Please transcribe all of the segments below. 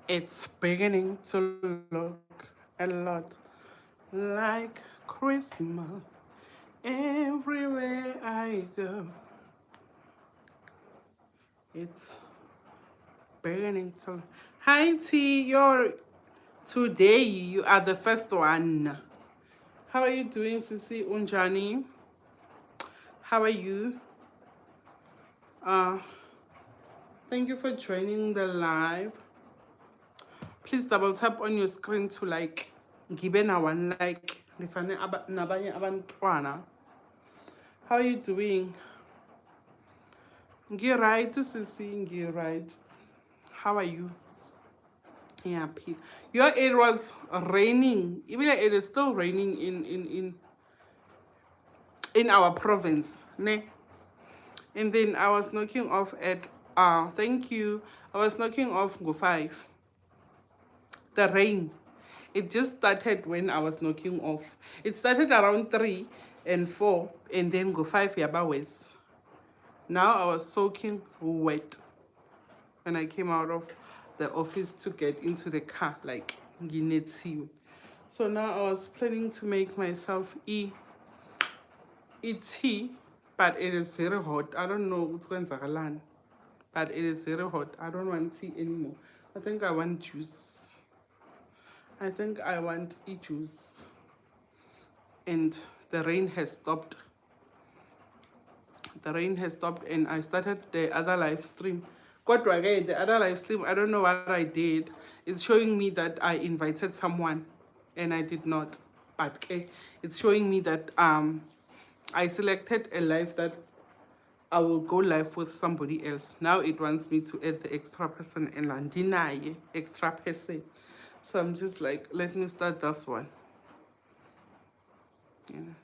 It's beginning to look a lot like Christmas. Everywhere I go, it's beginning to. Hi T, today you are the first one. How are you doing, Sisi Unjani? How are you? Uh, Thank you for joining the live. Please double tap on your screen to like give one like. Nabanye abantwana. How are you doing? Right, Sisi, right. How are you? Yeah, it was raining. Even like it is still raining in our province, ne? And then I was knocking off at thank you. I was knocking off go 5. The rain. It just started when I was knocking off. It started around 3 and 4 and then go 5 yabawes. Now I was soaking wet when I came out of the office to get into the car, like Ginetsi. So now I was planning to make myself tea, but it is very hot. I don't know what's going on, but it is very hot. I don't want tea anymore. I think I want juice. I think I want juice. And the rain has stopped. The rain has stopped and I started the other live stream. The other live stream, I don't know what I did. It's showing me that I invited someone and I did not. But okay, it's showing me that I selected a live that I will go live with somebody else. Now it wants me to add the extra person and deny extra person. So I'm just like, let me start this one. Yeah.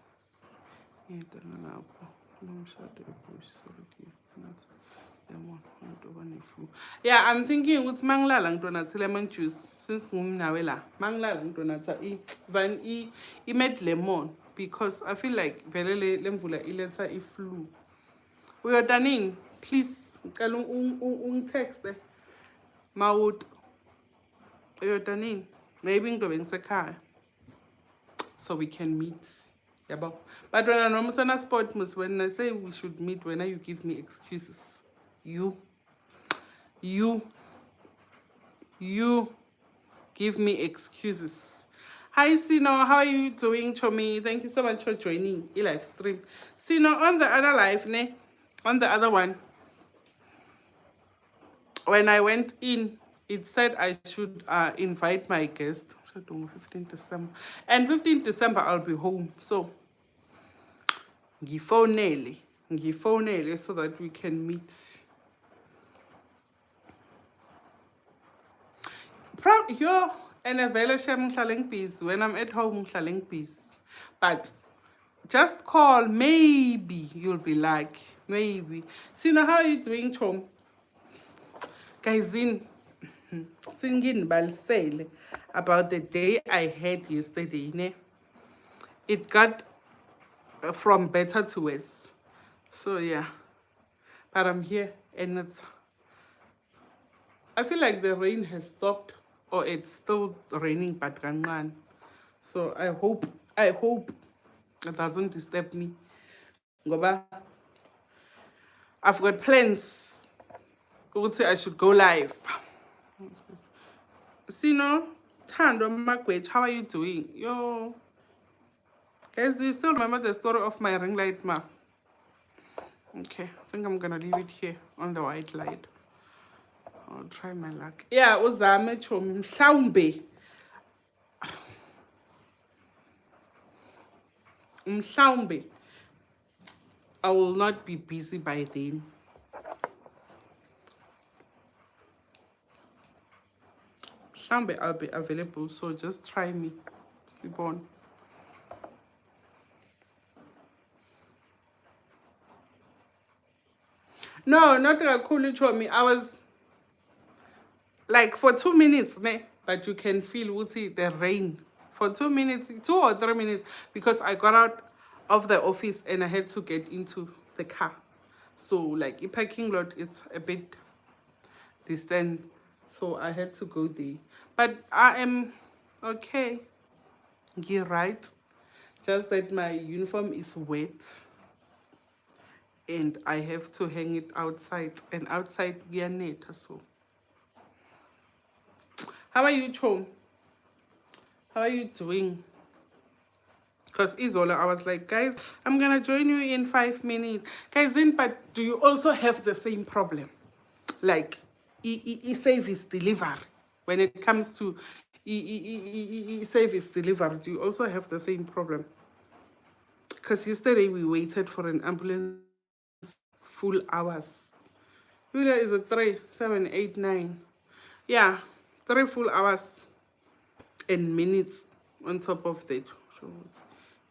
Yeah, I'm thinking with manglala ngidonatha lemon juice since ngumnawe la. Manglala ngidonatha van med lemon because I feel like vele lemvula iletha flu. Uyodanini, please ngicela ungitext mawut uyodanini maybe ngizobe ngisekhaya so we can meet. Yeah, but when I'm on a sport, when I say we should meet, when you give me excuses, you give me excuses. Hi, Sino, how are you doing, Chomi? Thank you so much for joining the live stream. Sino, on the other live, ne? On the other one, when I went in, it said I should invite my guest. 15 December. And 15 December, I'll be home. So, ngifonele so that we can meet. Yo, and when I'm at home, but just call, maybe you'll be like, maybe. Sina, how are you doing, Chom? Guys, singing balsele about the day I had yesterday, ne? It got from better to worse. So yeah. But I'm here and I feel like the rain has stopped or it's still raining but kancane. So I hope it doesn't disturb me. Ngoba I've got plans. I would say I should go live. Sino, Tando Magwet, how are you doing? Yo. Guys, do you still remember the story of my ring light ma? Okay, I think I'm gonna leave it here on the white light. I'll try my luck. Yeah, uzame chomi mhlawumbe I will not be busy by then. Mhlawumbe I'll be available, so just try me. Sibon. No, not kakhulu chomi. I was like for 2 minutes, ne? But you can feel the rain for 2 minutes, 2 or 3 minutes, because I got out of the office and I had to get into the car. So like a parking lot, it's a bit distant So I had to go there. But I am okay. You're right. Just that my uniform is wet and I have to hang it outside. And outside we are net. So how are you, Chom? How are you doing? Because Isola, I was like, guys, I'm gonna join you in 5 minutes. Guys, but do you also have the same problem? Like service delivery. When it comes to service delivery, do you also have the same problem? Because yesterday we waited for an ambulance full hours. Julia is a 3, 7, 8, 9. Yeah, 3 full hours and minutes on top of that. So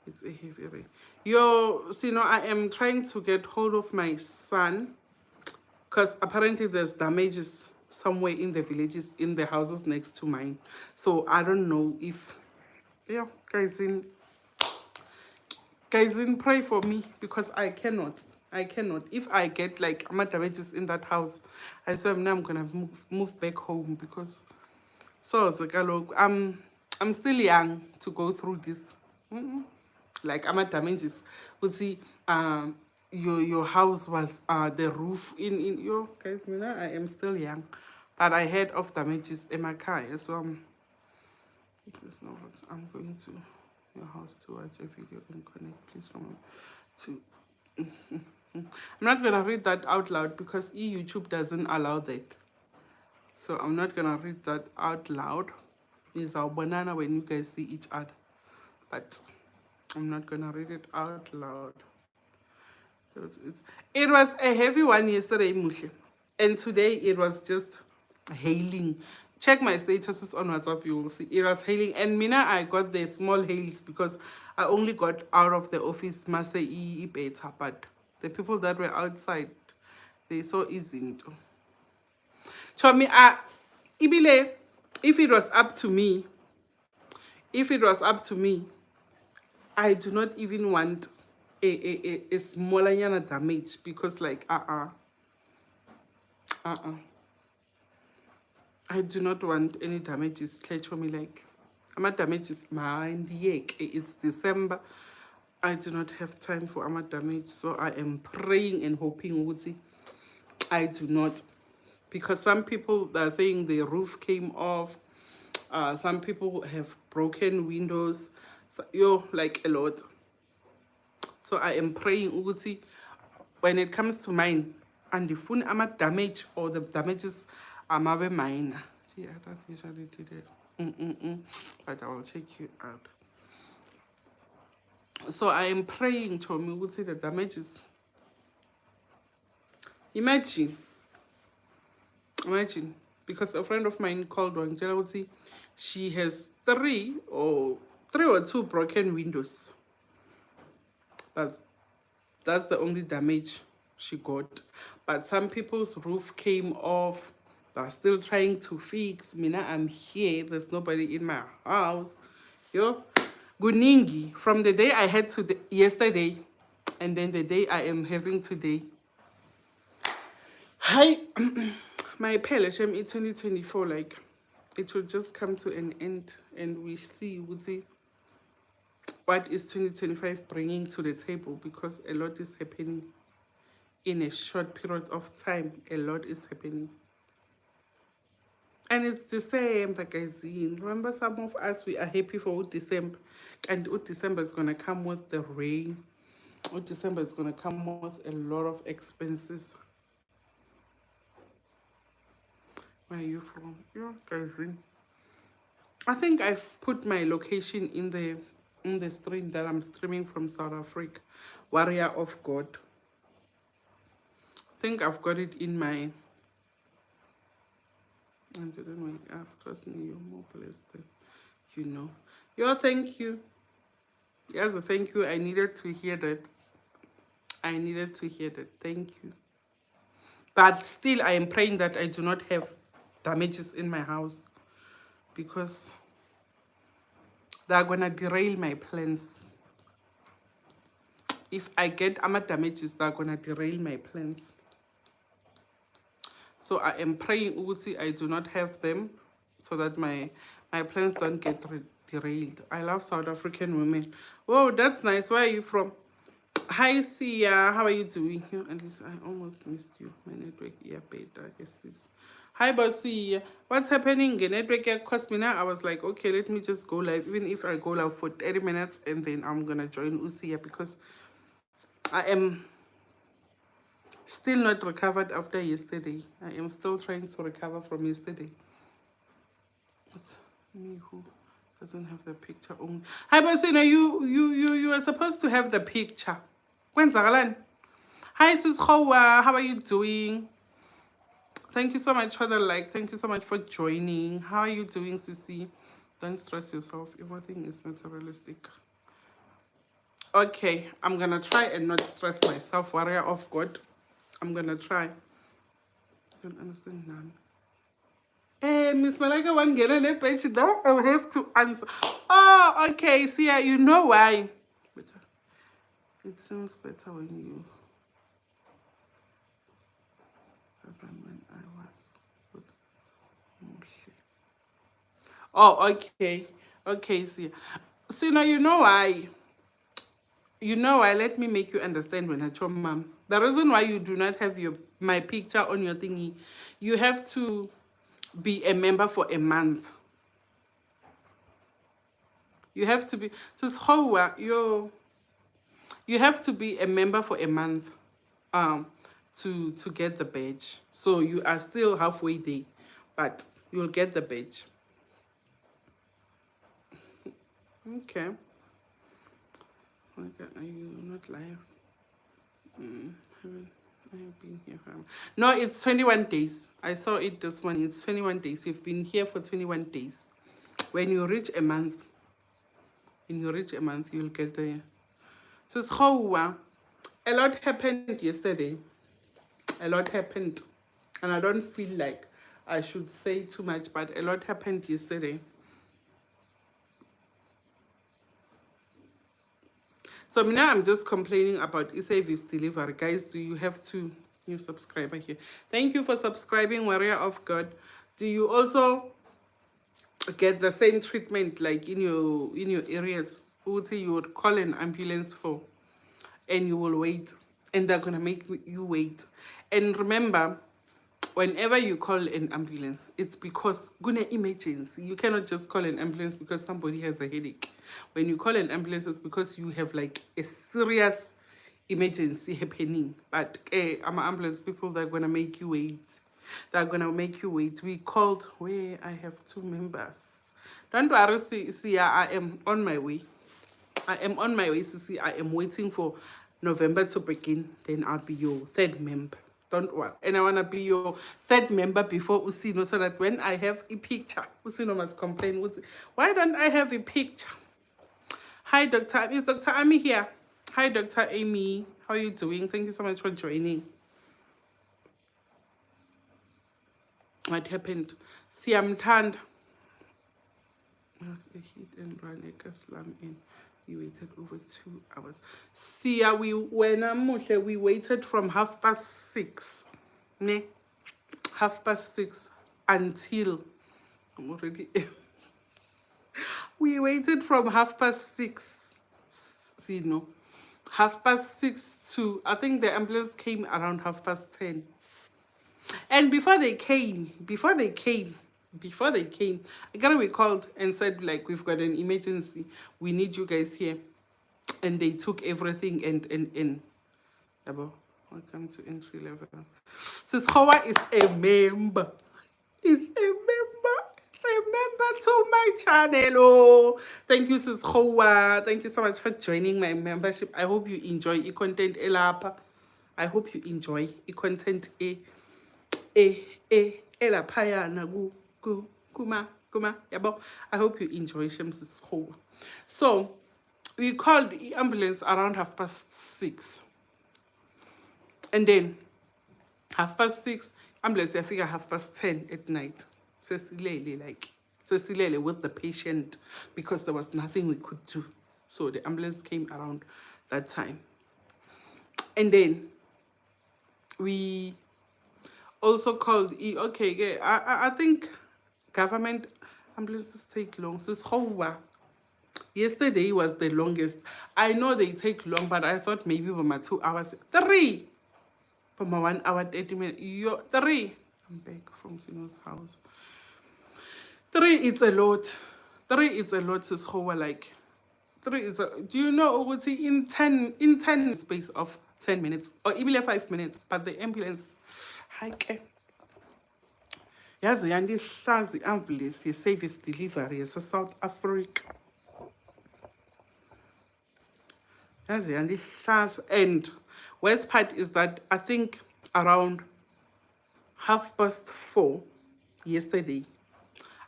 it's a heavy rain. I am trying to get hold of my son because apparently there's damages somewhere in the villages, in the houses next to mine. So I don't know if, yeah, guys, pray for me because I cannot. If I get like damages in that house, I swear now I'm gonna move back home because I'm still young to go through this. Like damages. Would see your house was the roof in your guys, I am still young. But I heard of damages in my car, so I'm going to your house to watch a video and connect. Please remember to. I'm not gonna read that out loud because YouTube doesn't allow that. So I'm not gonna read that out loud. It's our banana when you guys see each other. But I'm not gonna read it out loud. It was a heavy one yesterday, Mushe. And today it was just hailing. Check my statuses on WhatsApp, you will see. It was hailing. And Mina, I got the small hails because I only got out of the office, Masai better. But the people that were outside, they so easy. So me, Ibile, if it was up to me, I do not even want a smaller yana damage because like I do not want any damages. Catch for me like I'm damages mind it's December. I do not have time for damage, so I am praying and hoping Woody I do not, because some people are saying the roof came off. Some people have broken windows. So, like a lot. So I am praying ukuthi when it comes to mine, and the phone damage or the damages are minor. Yeah, that usually did it. But I will take you out. So I am praying to me ukuthi the damages. Imagine, because a friend of mine called Wangela, she has three or 2 broken windows. But that's the only damage she got. But some people's roof came off. They're still trying to fix. Mina, I'm here. There's nobody in my house. Guningi. From the day I had to yesterday, and then the day I am having today. Hi, my Peleshem in 2024, like it will just come to an end, and we see what is 2025 bringing to the table, because a lot is happening in a short period of time. A lot is happening. And it's December, guys. Remember, some of us, we are happy for December. And December is going to come with the rain. December is going to come with a lot of expenses. Where are you from? Yeah, guys. I think I've put my location in the stream that I'm streaming from South Africa. Warrior of God. I think I've got it in my... I didn't wake up. Trust me, you're more blessed than you know. Thank you. Yes, thank you. I needed to hear that. Thank you. But still, I am praying that I do not have damages in my house, because they're going to derail my plans. If I get damages, they're going to derail my plans. So I am praying ukuthi I do not have them, so that my plans don't get derailed. I love South African women. Whoa, that's nice. Where are you from? Hi Sia, how are you doing? At least I almost missed you. My network, yeah, better. Yes, is. Hi Bossy, what's happening? The network cost me now. I was like, okay, let me just go live. Even if I go live for 30 minutes, and then I'm gonna join Usia because I am still not recovered after yesterday. I am still trying to recover from yesterday. It's me who doesn't have the picture on. Hi Bossy, you are supposed to have the picture. When's Agalan? Hi sis Khoa, how are you doing? Thank you so much for the like. Thank you so much for joining. How are you doing, Sissy? Don't stress yourself. Everything is materialistic. Okay, I'm gonna try and not stress myself, warrior of God. I'm gonna try. Don't understand none. Hey, Miss Malaka won't get on a page now. I will have to answer. Oh, okay. See, you know why. Better. It seems better when you than when I was with Moshe. Oh, okay. Okay, see now you know why. You know why? Let me make you understand when I told mom. The reason why you do not have my picture on your thingy, you have to be a member for a month. You have to be this whole you have to be a member for a month to get the badge. So you are still halfway there, but you'll get the badge. Okay. Okay, are you not live? I have been here for. No, it's 21 days. I saw it this morning. It's 21 days. You've been here for 21 days. When you reach a month, you'll get there. So it's how a lot happened yesterday. A lot happened. And I don't feel like I should say too much, but a lot happened yesterday. So now I'm just complaining about e-service delivery. Guys, do you have to new subscriber here? Thank you for subscribing, warrior of God. Do you also get the same treatment like in your areas? You would call an ambulance for, and you will wait, and they're gonna make you wait. And remember, whenever you call an ambulance, it's because gonna emergency. You cannot just call an ambulance because somebody has a headache. When you call an ambulance, it's because you have like a serious emergency happening. But I'm ambulance people, they're gonna make you wait. They're gonna make you wait. We called where I have 2 members. Don't worry, see, I am on my way. I am on my way, Sissy. I am waiting for November to begin. Then I'll be your 3rd member. Don't worry. And I want to be your 3rd member before Usino, so that when I have a picture, Usino must complain. Why don't I have a picture? Hi, Dr. Is Dr. Amy here? Hi, Dr. Amy. How are you doing? Thank you so much for joining. What happened? See, I'm tanned. A hit and run a slam in. We waited over 2 hours. See, we waited from 6:30, ne? 6:30 until I'm already. We waited from 6:30. See, no, 6:30 to I think the ambulance came around 10:30. And before they came, I gotta be called and said, like, we've got an emergency. We need you guys here. And they took everything and welcome to entry level. Sis Hoa is a member. It's a member. It's a member to my channel. Oh, thank you, Sis Hoa. Thank you so much for joining my membership. I hope you enjoy the content elapa. I hope you enjoy the content elaphayana kuma yabo. I hope you enjoy Shamsis Hoa. So we called the ambulance around 6:30. And then 6:30, ambulance figure 10:30 at night. So Silele with the patient because there was nothing we could do. So the ambulance came around that time. And then we also called okay, yeah, I think government ambulances take long. This whole yesterday was the longest. I know they take long, but I thought maybe for my 2 hours, three, for my 1 hour 30 minutes. Three. I'm back from Sino's house. Three, it's a lot. Three, it's a lot. This whole like three is do you know what in ten space of 10 minutes or even 5 minutes, but the ambulance hike yaze yandihlaza i-ambulance ye-service delivery yase-South Africa yaze yandihlaza. And worst part is that I think around 4:30 yesterday,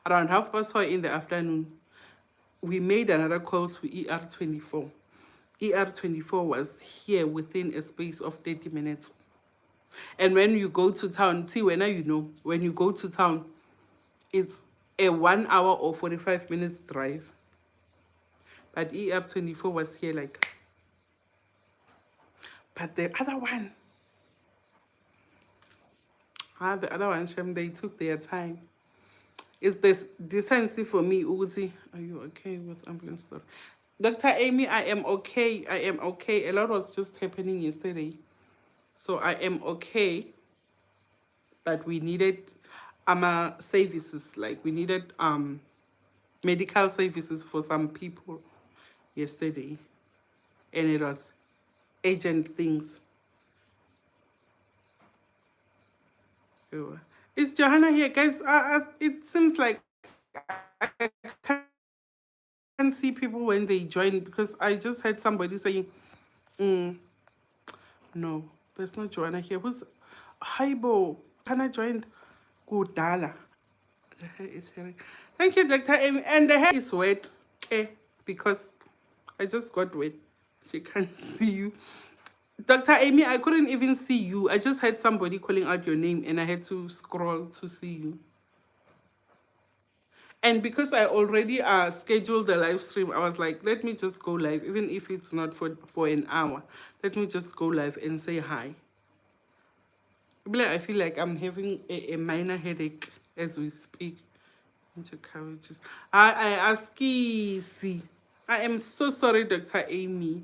around 4:30 in the afternoon, we made another call to ER24. ER24 was here within a space of 30 minutes. And when you go to town, see, when you know, when you go to town, it's a 1 hour or 45 minutes drive. But ER24 was here like. But the other one, Shem, they took their time. It's this decency for me, Uguti. Are you okay with ambulance story? Dr. Amy, I am okay. I am okay. A lot was just happening yesterday. So I am okay. But we needed services, like we needed medical services for some people yesterday. And it was urgent things. Is Johanna here, guys? It seems like I can't see people when they join, because I just heard somebody saying, no, there's no Joanna here. Who's Haibo? Can I join? Kudala. The hair is hearing. Thank you, Dr. Amy. And the hair is wet, okay? Because I just got wet. She can't see you. Dr. Amy, I couldn't even see you. I just heard somebody calling out your name and I had to scroll to see you. And because I already scheduled the live stream, I was like, let me just go live, even if it's not for an hour. Let me just go live and say hi. I feel like I'm having a minor headache as we speak. I ask see. I am so sorry, Dr. Amy.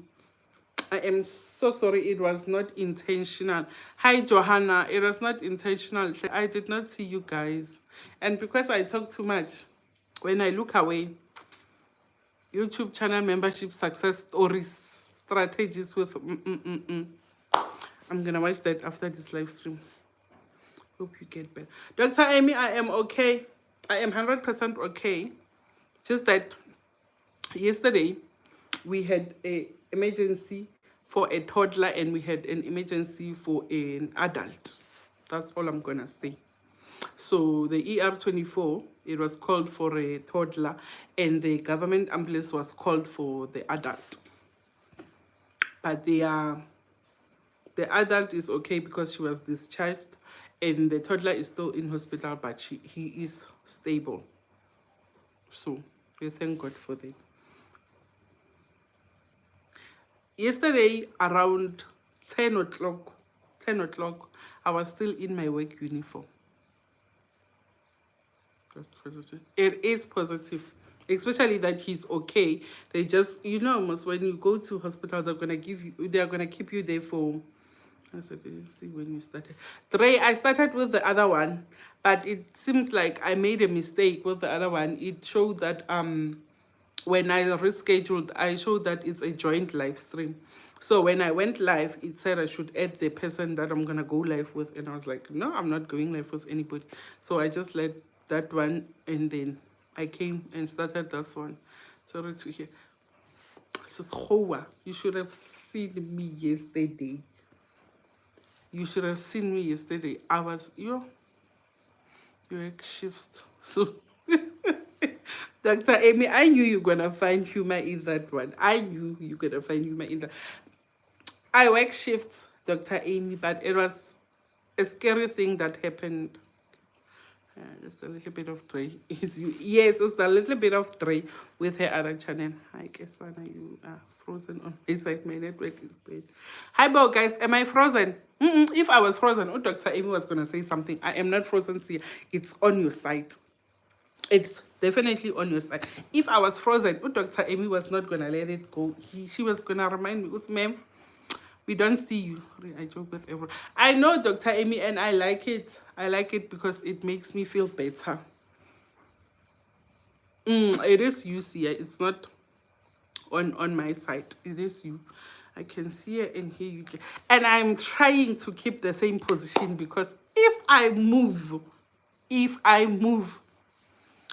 I am so sorry. It was not intentional. Hi, Johanna. It was not intentional. I did not see you guys. And because I talk too much, when I look away, YouTube channel membership success stories, strategies with I'm gonna watch that after this live stream. Hope you get better. Dr. Amy, I am okay. I am 100% okay. Just that yesterday we had an emergency for a toddler and we had an emergency for an adult. That's all I'm gonna say. So the ER24, it was called for a toddler and the government ambulance was called for the adult. But the adult is okay because she was discharged, and the toddler is still in hospital, but he is stable. So we thank God for that. Yesterday around 10 o'clock, I was still in my work uniform. That's positive. It is positive, especially that he's okay. They just, almost when you go to hospital, they're gonna keep you there for. I didn't see when you started. I started with the other one, but it seems like I made a mistake with the other one. It showed that when I rescheduled, I showed that it's a joint live stream. So when I went live, it said I should add the person that I'm gonna go live with, and I was like, no, I'm not going live with anybody. So I just let that one, and then I came and started this one. Sorry to hear. You should have seen me yesterday. You should have seen me yesterday. I was your shifts. So Dr. Amy, I knew you're gonna find humor in that one. I knew you're gonna find humor in that. I work shifts, Dr. Amy, but it was a scary thing that happened. Just a little bit of Dre. Yes, it's a little bit of Dre with her other channel. Hi, Kesana, you are frozen on my side. My network is bad. Hi, Bo, guys. Am I frozen? If I was frozen, oh, Dr. Amy was going to say something. I am not frozen. See, it's on your side. It's definitely on your side. If I was frozen, oh, Dr. Amy was not going to let it go. She was going to remind me, ma'am, we don't see you. Sorry, I joke with everyone. I know Dr. Amy, and I like it. I like it because it makes me feel better. It is you, see. It's not on my side. It is you. I can see it and hear you. And I'm trying to keep the same position because if I move,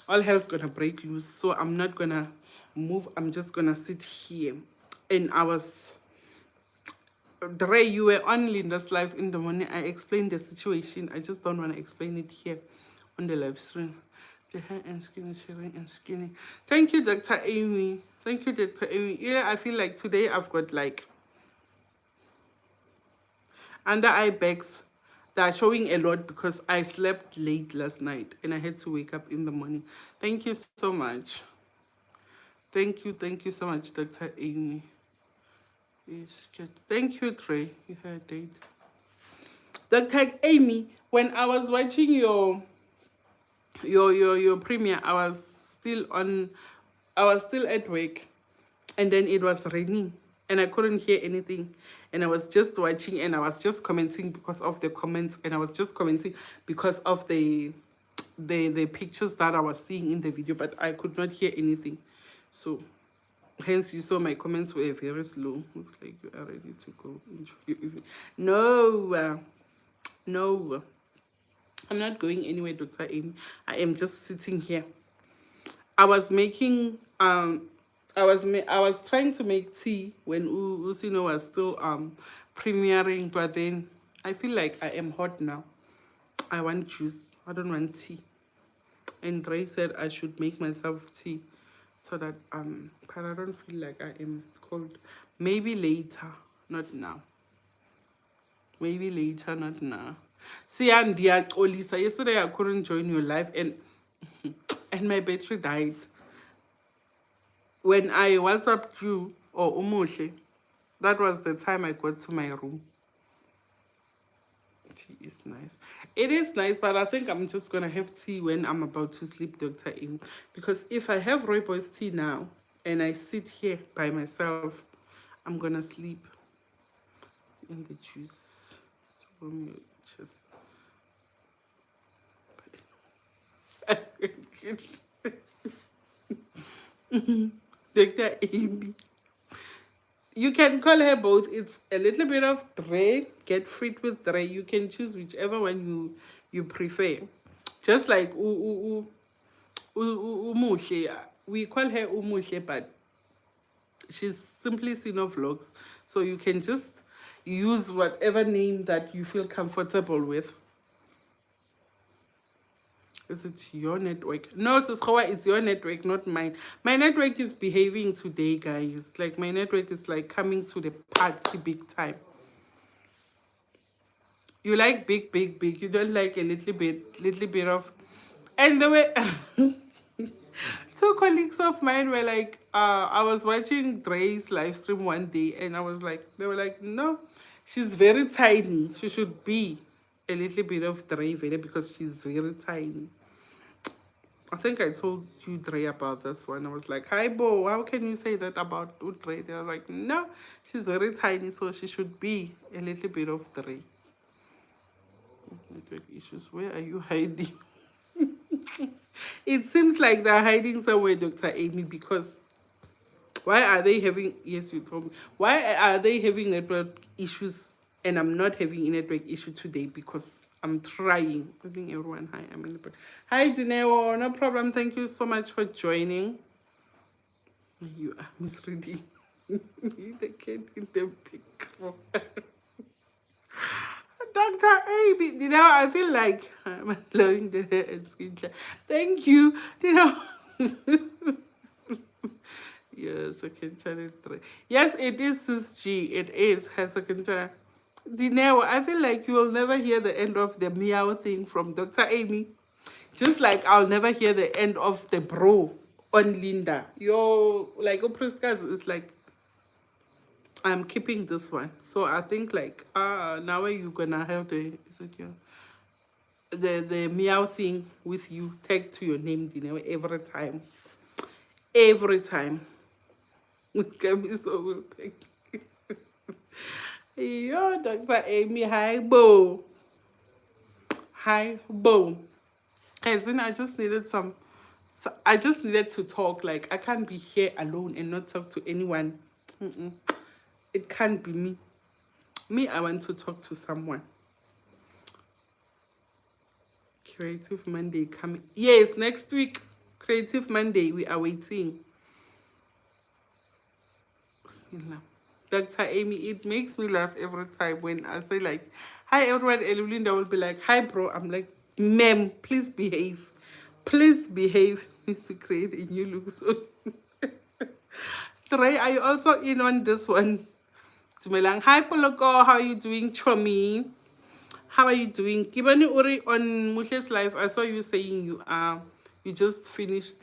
all hell's gonna break loose. So I'm not gonna move. I'm just gonna sit here. And Dre, you were on Linda's live in the morning. I explained the situation. I just don't want to explain it here on the live stream. The hair and skinny, sharing and skinny. Thank you, Dr. Amy. Thank you, Dr. Amy. Yeah, I feel like today I've got like under eye bags that are showing a lot because I slept late last night and I had to wake up in the morning. Thank you so much. Thank you so much, Dr. Amy. Thank you, Trey. You had a date. Dr. Amy, when I was watching your premiere, I was still at work, and then it was raining and I couldn't hear anything, and I was just watching and I was just commenting because of the comments, and I was just commenting because of the pictures that I was seeing in the video, but I could not hear anything. So hence you saw my comments were very slow. Looks like you are ready to go into your evening. No, I'm not going anywhere, Dr. Amy. I am just sitting here. I was making I was trying to make tea when Usino was still premiering, but then I feel like I am hot now. I want juice. I don't want tea. And Ray said I should make myself tea so that but I don't feel like I am cold. Maybe later, not now. Maybe later, not now. See, and Olisa, yesterday I couldn't join your live and my battery died. When I WhatsApped you or Umuhle, that was the time I got to my room. Tea is nice. It is nice, but I think I'm just gonna have tea when I'm about to sleep, Dr. Im. Because if I have rooibos tea now and I sit here by myself, I'm gonna sleep in the juice. From your chest. Dr. Amy. You can call her both. It's a little bit of Dre. Get fit with Dre. You can choose whichever one you prefer. Just like Umuhle. We call her Umuhle, but she's simply Sino Vlogs. So you can just use whatever name that you feel comfortable with. Is it your network? No, it's your network, not mine. My network is behaving today, guys. Like, my network is like coming to the party big time. You like big. You don't like a little bit of. And the way two colleagues of mine were like, I was watching Dre's live stream one day, and they were like, no, she's very tiny. She should be a little bit of Dre because she's very tiny. I think I told you, Dre, about this one. I was like, hi, Bo, how can you say that about Dre? They were like, no, she's very tiny, so she should be a little bit of Dre. Network issues. Where are you hiding? It seems like they're hiding somewhere, Dr. Amy, because why are they having, yes, you told me, why are they having network issues and I'm not having a network issue today? Because I'm trying. Telling everyone hi. I'm in the hi, Dineo. No problem. Thank you so much for joining. You are misreading. The kid in the picture. Dr. Amy, I feel like I'm loving the hair and skincare. Thank you. Yes, second channel 3. Yes, it is Sis G. It is her second channel. Dineo, I feel like you will never hear the end of the meow thing from Dr. Amy. Just like I'll never hear the end of the bro on Linda. Yo, like Opriska's is like, I'm keeping this one. So I think like now you gonna have the is it your the meow thing with you tagged to your name, you know, every time. Every time. It can be so will pick. Yo, Dr. Amy, hi Bo. Hi Bo. Guys, then I just needed some I just needed to talk. Like I can't be here alone and not talk to anyone. Mm-mm. It can't be me. Me, I want to talk to someone. Creative Monday coming. Yes, next week. Creative Monday. We are waiting. Bismillah. Dr. Amy, it makes me laugh every time when I say like, hi everyone, Elulinda will be like, hi bro. I'm like, ma'am, please behave. Please behave. Needs to create a new look. So Trey, are you also in on this one? Dumelang. Hi Poloko, how are you doing, Chomi? How are you doing? Kibani Uri on Mushe's life, I saw you saying you just finished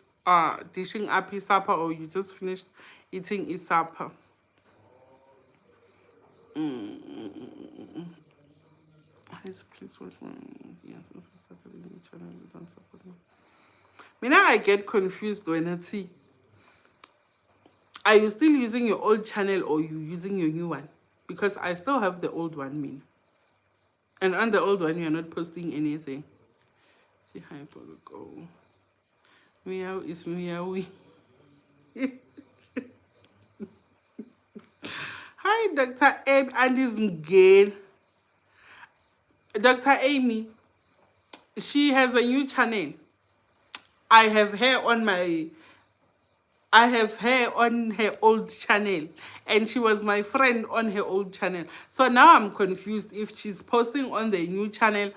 dishing up his supper, or you just finished eating his supper. Yes, please watch my yes, channel. You don't support me. Now I get confused when I see. Are you still using your old channel or you using your new one? Because I still have the old one, me. And on the old one, you're not posting anything. See, hi, go. Meow is meowing. Hi, Dr. Amy and his girl. Dr. Amy, she has a new channel. I have her on my I have her on her old channel, and she was my friend on her old channel. So now I'm confused if she's posting on the new channel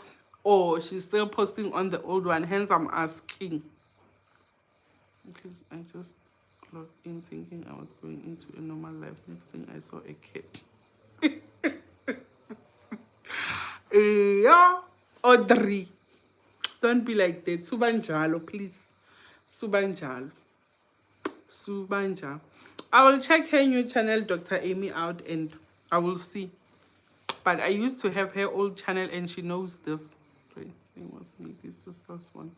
or she's still posting on the old one. Hence, I'm asking. Because I just logged in thinking I was going into a normal life. Next thing I saw a kid. Yeah, Audrey. Don't be like that. Subanjalo, please. Subanjalo. Subanja. I will check her new channel, Dr. Amy, out and I will see. But I used to have her old channel and she knows this. Same was me. This sisters one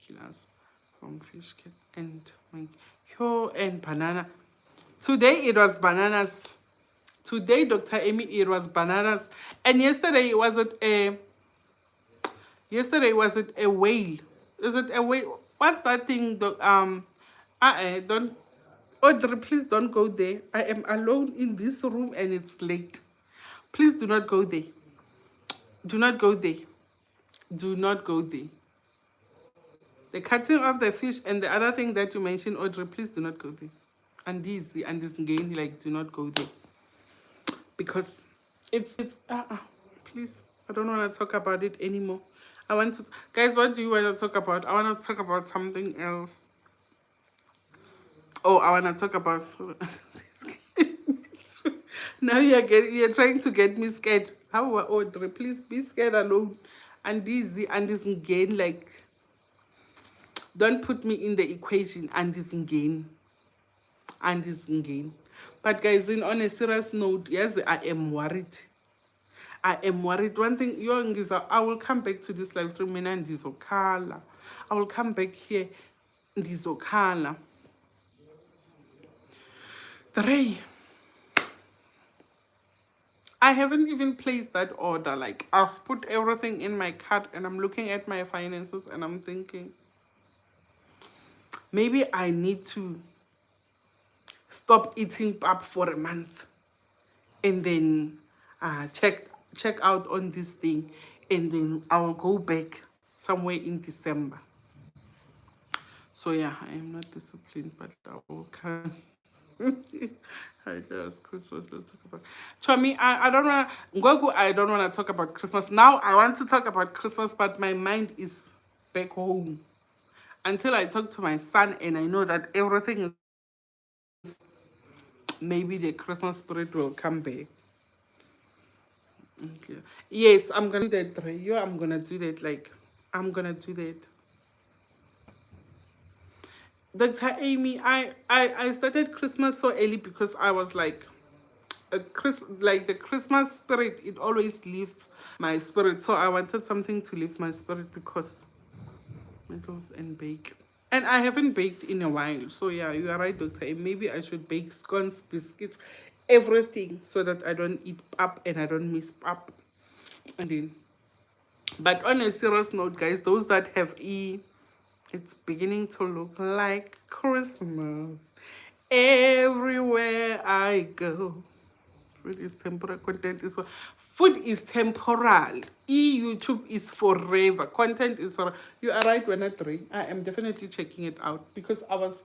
killers from Fish Kit and my and banana. Today it was bananas. Today, Dr. Amy, it was bananas. And yesterday was it a whale? Is it a whale? What's that thing? Don't Audrey, please don't go there. I am alone in this room and it's late. Please do not go there. Do not go there. Do not go there. The cutting of the fish and the other thing that you mentioned, Audrey, please do not go there. And this game, like, do not go there. Because it's please, I don't want to talk about it anymore. I want to, guys, what do you want to talk about? I want to talk about something else. Oh, I want to talk about now you're trying to get me scared. How Audrey, please be scared alone. And this gain, like, don't put me in the equation. And this gain. But guys, on a serious note, yes, I am worried. I am worried. One thing, I will come back to this live stream and Ndizokhala. I will come back here. Ndizokhala. Three. I haven't even placed that order. Like, I've put everything in my cart and I'm looking at my finances and I'm thinking, maybe I need to stop eating pap for a month and then check out on this thing, and then I'll go back somewhere in December. So yeah, I am not disciplined, but I will come. Chami, I don't want Ngoku, I don't want to talk about Christmas. Now I want to talk about Christmas, but my mind is back home. Until I talk to my son and I know that everything is, maybe the Christmas spirit will come back. Okay. Yes, I'm gonna do that, Ray. I'm gonna do that. Like, I'm gonna do that. Dr. Amy, I started Christmas so early because I was like like the Christmas spirit, it always lifts my spirit. So I wanted something to lift my spirit because metals and bake. And I haven't baked in a while. So yeah, you are right, Doctor. And maybe I should bake scones, biscuits, everything so that I don't eat up and I don't miss up. And then, but on a serious note, guys, those that have it's beginning to look like Christmas everywhere I go. Food is temporal, content is for food is temporal. YouTube is forever. Content is for you are right when I three. I am definitely checking it out because I was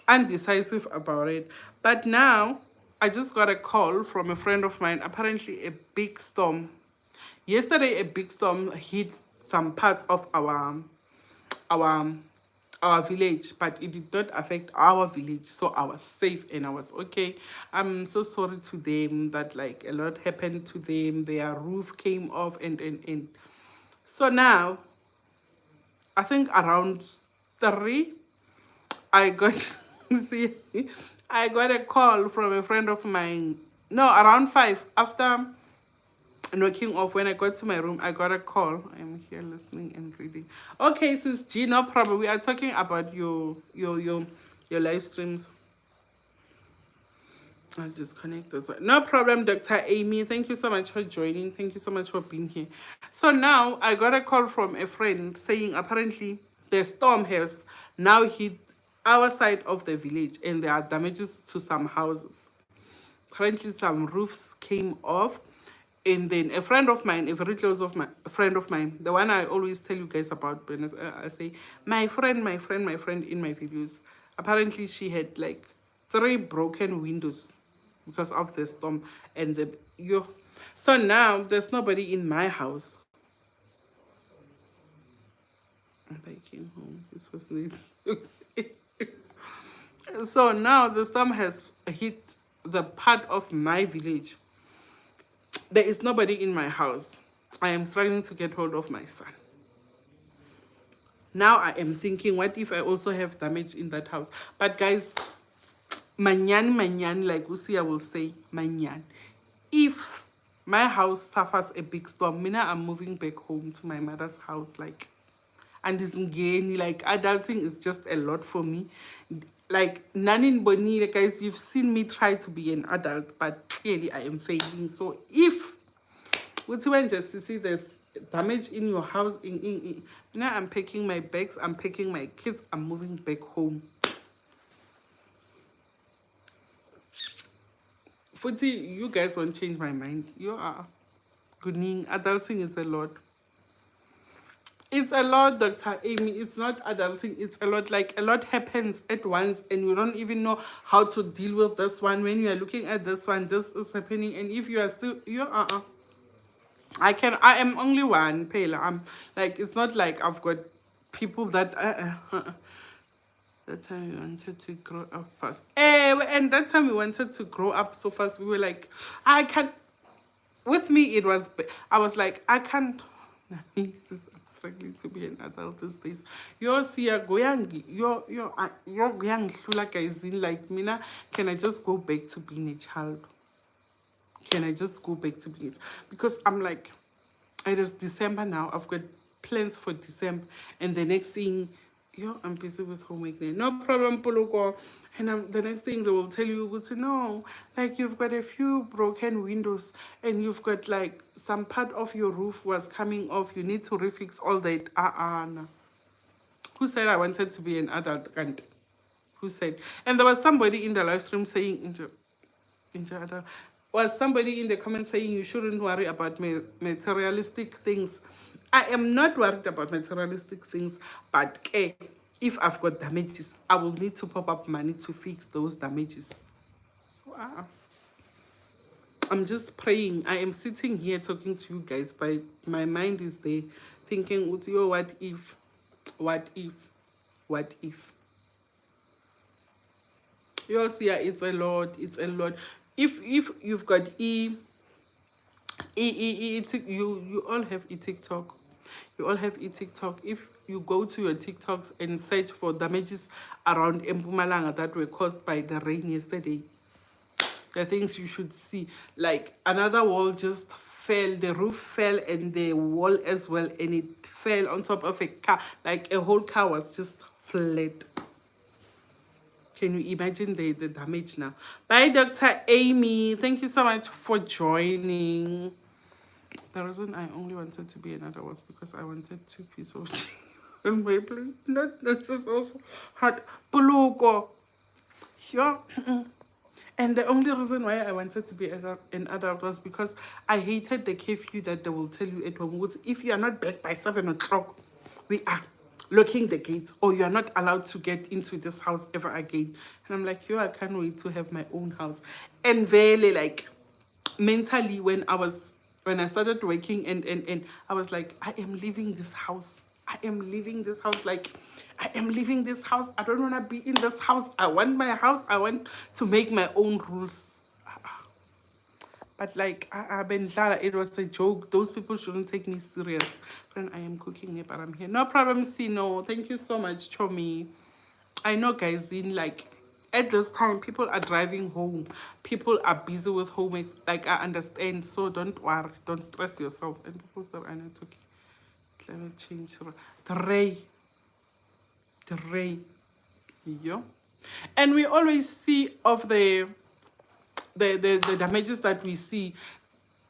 undecisive about it. But now I just got a call from a friend of mine. Apparently a big storm. Yesterday a big storm hit some parts of our our village, but it did not affect our village, so I was safe and I was okay. I'm so sorry to them that like a lot happened to them. Their roof came off and so now I think around 3 I got see I got a call from a friend of mine. No, around 5 after knocking off. When I got to my room, I got a call. I'm here listening and reading. Okay, sis G, no problem. We are talking about your live streams. I'll just connect this one. No problem, Dr. Amy. Thank you so much for joining. Thank you so much for being here. So now I got a call from a friend saying apparently the storm has now hit our side of the village and there are damages to some houses. Currently some roofs came off, and then a friend of mine, a very close of my a friend of mine, the one I always tell you guys about, I say my friend in my videos, apparently she had like 3 broken windows because of the storm and the you. So now there's nobody in my house. I came home, this was nice. So now the storm has hit the part of my village. There is nobody in my house. I am struggling to get hold of my son. Now I am thinking, what if I also have damage in that house? But guys, manyan, like Usia will say, manyan. If my house suffers a big storm, Mina, I'm moving back home to my mother's house. Like, and it's ngeni, like adulting is just a lot for me. Like nanin boni, like guys, you've seen me try to be an adult, but clearly I am failing. So if when just to see there's damage in your house, now I'm packing my bags, I'm packing my kids, I'm moving back home. Footy, you guys won't change my mind. You are good. Adulting is a lot. It's a lot, Dr. Amy. It's not adulting. It's a lot. Like a lot happens at once, and you don't even know how to deal with this one. When you are looking at this one, this is happening, and if you are still, I am only one, Pela. I'm like, it's not like I've got people that. That time we wanted to grow up fast. And that time we wanted to grow up so fast, we were like, I can't. With me, it was. I was like, I can't. I'm struggling to be an adult these days. You're goyang. You're goyang. Like guys in like Mina. Can I just go back to being a child? Can I just go back to being it? Because I'm like, it is December now. I've got plans for December, and the next thing, I'm busy with homework now. No problem, Poloko. And the next thing they will tell you to know, like you've got a few broken windows, and you've got like some part of your roof was coming off. You need to refix all that. No. Who said I wanted to be an adult? And who said? And there was somebody in the live stream saying, was somebody in the comments saying you shouldn't worry about materialistic things. I am not worried about materialistic things, but if I've got damages, I will need to pop up money to fix those damages. So I'm just praying. I am sitting here talking to you guys, but my mind is there thinking, what if? What if? What if? Yes, yeah, it's a lot. It's a lot. If you've got you all have TikTok. We all have TikTok. If you go to your TikToks and search for damages around Mpumalanga that were caused by the rain yesterday, the things you should see, like another wall just fell, the roof fell, and the wall as well, and it fell on top of a car, like a whole car was just flat. Can you imagine the damage now? Bye, Dr. Amy. Thank you so much for joining. The reason I only wanted to be another was because I wanted 2 pieces of chicken on my plate. Not this is also hard. Puluko. Yeah. And the only reason why I wanted to be an adult was because I hated the curfew that they will tell you at home. If you are not back by 7 o'clock, we are locking the gates, or you are not allowed to get into this house ever again. And I'm like, I can't wait to have my own house. And really, like, mentally, when I started working, and I was like, I am leaving this house. I am leaving this house. Like, I am leaving this house. I don't want to be in this house. I want my house. I want to make my own rules. But like, it was a joke. Those people shouldn't take me serious. When I am cooking it, but I'm here. No problem, Sino. Thank you so much, Chomi. I know, guys, at this time, people are driving home. People are busy with homework. Like, I understand. So don't worry. Don't stress yourself. And people start, I know, okay. Climate change. The ray. Yeah. And we always see of the damages that we see.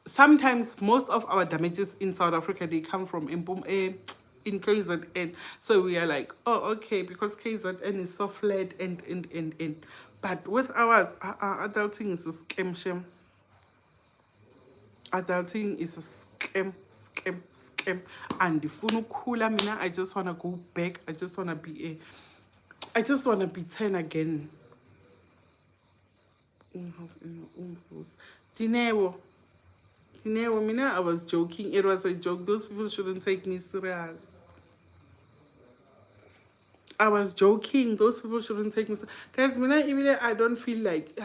Sometimes most of our damages in South Africa, they come from in KZN. So we are like, oh, okay, because KZN is so flat and. But with ours, adulting is a scam, shame. Adulting is a scam. And the funukula, mina, I just want to go back. I just want to be 10 again. Own house in your own house. Dinero, mina, I was joking. It was a joke. Those people shouldn't take me serious. I was joking. Those people shouldn't take me serious. Guys, mina, even I don't feel like.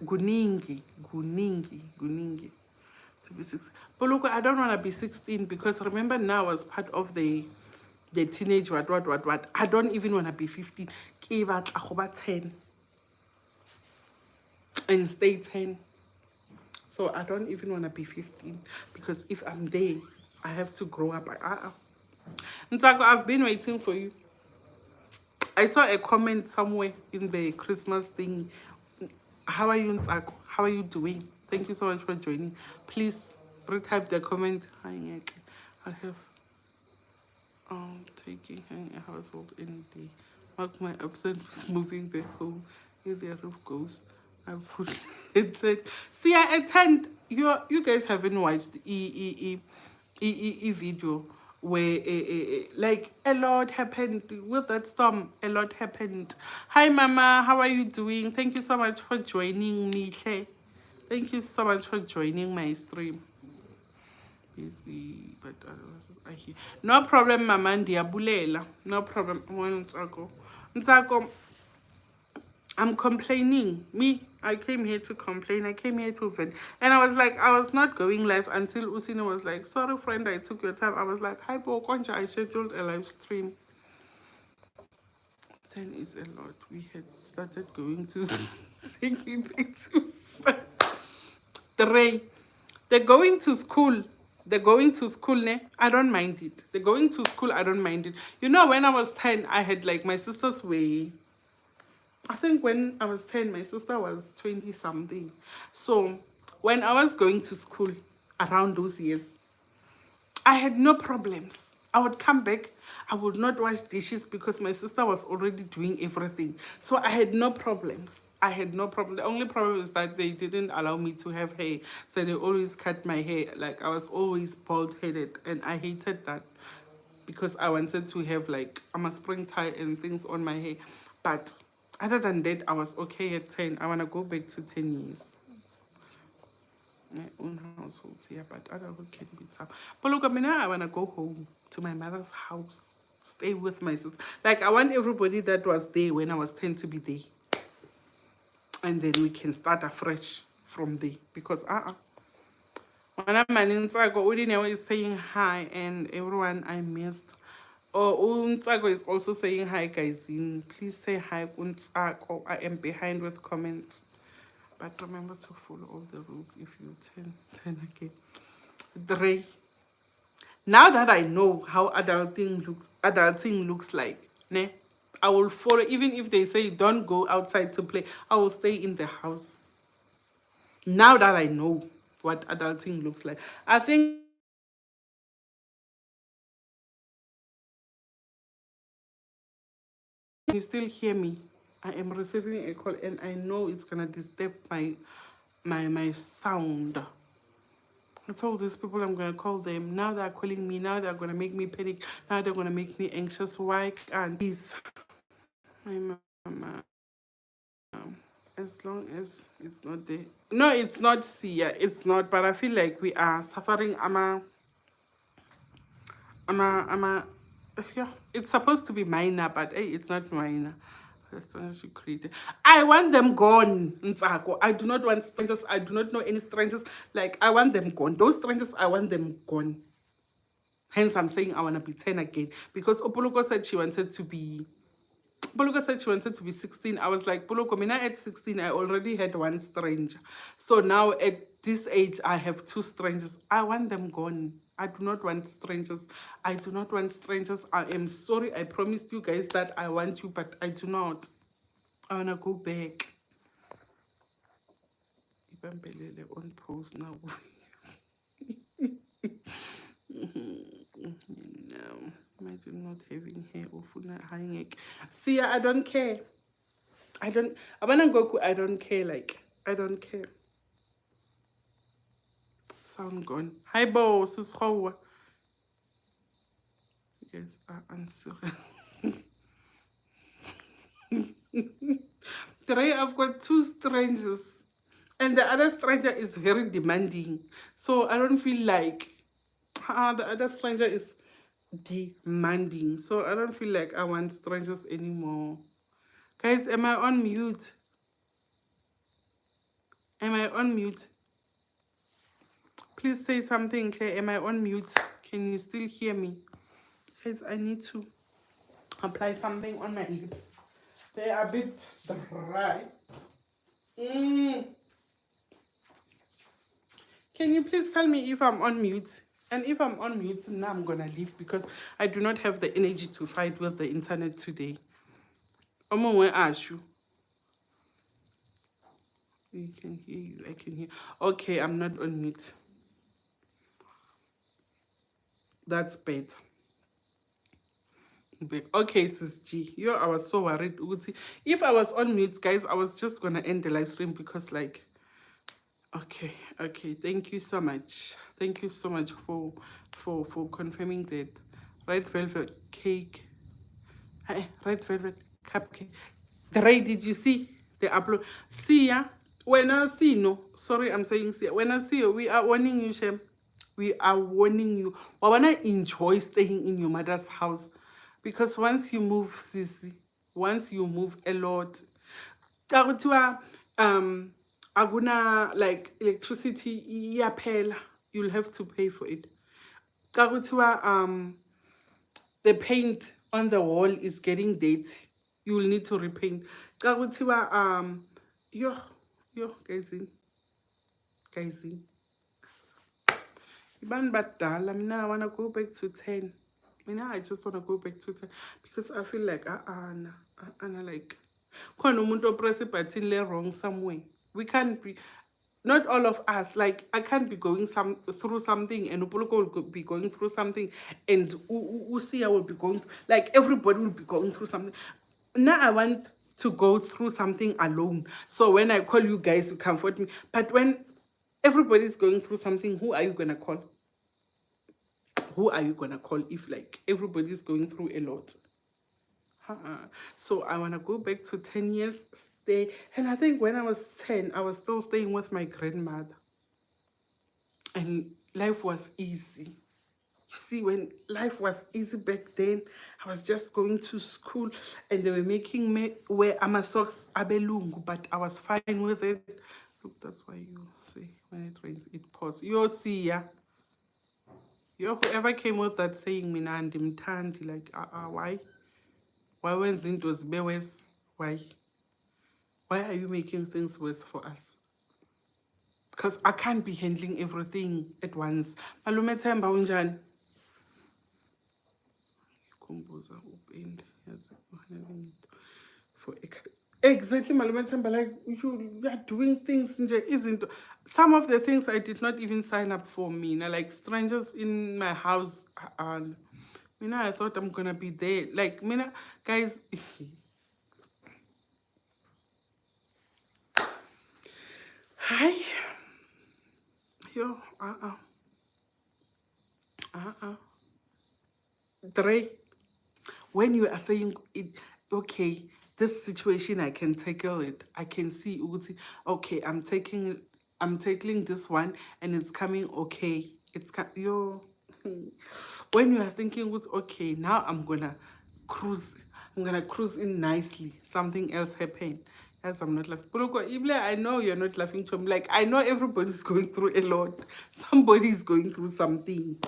Guningi. To be 16. But look, I don't want to be 16 because remember now as part of the teenage what. I don't even want to be 15. 10 and stay 10. So I don't even want to be 15 because if I'm there, I have to grow up. Ntsako, I've been waiting for you. I saw a comment somewhere in the Christmas thing. How are you, Ntsako? How are you doing? Thank you so much for joining. Please retype the comment. I'll have taking her in a household any day. Mark my absence with moving back home. If the roof goes, I put it. See, I attend. You guys haven't watched e video where like a lot happened with that storm. A lot happened. Hi, Mama. How are you doing? Thank you so much for joining me. Thank you so much for joining my stream. Busy, but otherwise I hear. No problem, Mama. Ndiyabulela. No problem. Ntsako, I'm complaining. I came here to complain. I came here to vent. And I was like, I was not going live until Usina was like, sorry, friend, I took your time. I was like, hi, Bo Konja, I scheduled a live stream. 10 is a lot. We had started going to take me back to 5. They're going to school. Ne? I don't mind it. They're going to school, I don't mind it. You know, when I was 10, I had like my sister's way. I think when I was 10, my sister was 20 something. So when I was going to school around those years, I had no problems. I would come back. I would not wash dishes because my sister was already doing everything. So I had no problems. The only problem is that they didn't allow me to have hair. So they always cut my hair. Like I was always bald-headed. And I hated that because I wanted to have like, I'm a spring tie and things on my hair. But other than that, I was okay at 10. I want to go back to 10 years. My own household, yeah, but adulthood can be tough. But look, I mean, I want to go home to my mother's house, stay with my sister. Like, I want everybody that was there when I was 10 to be there. And then we can start afresh from there. Because, When I'm an Ntsako, Udineo is saying hi and everyone I missed. Oh, Ntsako is also saying hi, guys. Please say hi, Ntsako. I am behind with comments. But remember to follow all the rules if you turn again. Dre. Now that I know how adulting looks like, ne, I will follow. Even if they say don't go outside to play, I will stay in the house. Now that I know what adulting looks like, I think you still hear me. I am receiving a call, and I know it's gonna disturb my sound. I told these people I'm gonna call them. Now they're calling me. Now they're gonna make me panic. Now they're gonna make me anxious. Why can't please, my mama? As long as it's not there. No, it's not Sia. It's not. But I feel like we are suffering. I'm a. Yeah, it's supposed to be minor, but hey, it's not minor. I want them gone, Ntsako. I do not want strangers. I do not know any strangers. Like, I want them gone. Those strangers, I want them gone. Hence, I'm saying I want to be 10 again. Because Opoloko said she wanted to be. Poloko said she wanted to be 16. I was like, Poloko, Mina at 16, I already had one stranger. So now at this age, I have two strangers. I want them gone. I do not want strangers. I do not want strangers. I am sorry. I promised you guys that I want you, but I do not. I want to go back. Ibambelele on pause now. No, imagine not having hair or hanging. See, I don't care. I don't. Abana Goku, I don't care. Like, I don't care. Sound gone. Hi, boss. This is how you guys are unserious. Today, I've got two strangers, and the other stranger is very demanding. So I don't feel like the other stranger is demanding. So I don't feel like I want strangers anymore. Guys, am I on mute? Am I on mute? Please say something, Claire. Am I on mute? Can you still hear me? Guys, I need to apply something on my lips. They are a bit dry. Mm. Can you please tell me if I'm on mute? And if I'm on mute, now I'm gonna leave because I do not have the energy to fight with the internet today. Omo, where are you? We can hear you. I can hear. Okay, I'm not on mute. That's bad. Okay, Sis G. I was so worried. If I was on mute, guys, I was just gonna end the live stream because, like, okay. Thank you so much. Thank you so much for confirming that. Red velvet cake. Red velvet cupcake. Ray, did you see the upload? See ya. When I see no, sorry, I'm saying see ya. When I see you, we are warning you, Shem. We are warning you. I wanna enjoy staying in your mother's house. Because once you move, Sisi, once you move a lot, um aguna like electricity iyaphela, you'll have to pay for it. The paint on the wall is getting dirty, you will need to repaint. Yo guys, Iban badala, mina I wanna go back to 10. I just wanna go back to 10 because I feel like like khona umuntu opress ibutton le wrong somewhere. We can't be, not all of us, like I can't be going through something and Upuluko will be going through something and Usia will be going like everybody will be going through something. Now I want to go through something alone. So when I call you guys to comfort me, but when everybody's going through something, who are you gonna call? Who are you gonna call if like everybody's going through a lot? So I want to go back to 10 years, stay. And I think when I was 10, I was still staying with my grandmother. And life was easy. You see, when life was easy back then, I was just going to school and they were making me wear ama socks abelungu, but I was fine with it. hope that's why you say when it rains, it pours. You'll see, yeah. Whoever came with that saying, Mina and Mtandi, like, why? Why when Zintos be worse? Why? Why are you making things worse for us? Because I can't be handling everything at once. Malume Themba unjani? Kumbuza upend. For exactly, Malume Themba, like you are doing things isn't some of the things I did not even sign up for me. Like strangers in my house and I thought I'm gonna be there. Like guys. Hi. Yo, Dre, when you are saying it, okay, this situation I can tackle it. I can see Uguti, okay, I'm tackling this one and it's coming okay. Yo when you are thinking with okay, now cruise I'm gonna cruise in nicely. Something else happened. Yes, I'm not laughing. Puloko, Ibla, I know you're not laughing to me. Like I know everybody's going through a lot. Somebody's going through something.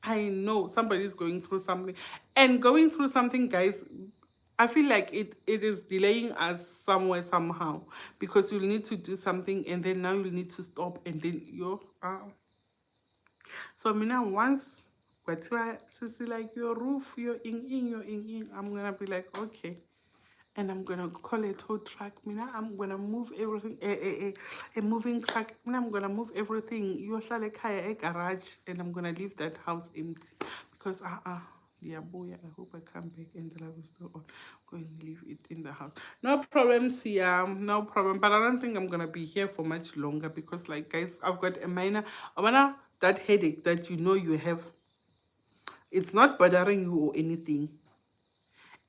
I know somebody's going through something. And going through something, guys, I feel like it is delaying us somewhere, somehow. Because you'll need to do something and then now you'll need to stop and then you're. So, Mina, once, but sissy, like your roof, you're in, I'm going to be like, okay. And I'm gonna call a tow truck. Mina, I'm gonna move everything. A moving truck. Mina, I'm gonna move everything. You shall a garage, and I'm gonna leave that house empty because yeah, boy, I hope I come back and the light is still on. Go and leave it in the house. No problems here, no problem. But I don't think I'm gonna be here for much longer because, like, guys, I've got that headache that you have. It's not bothering you or anything.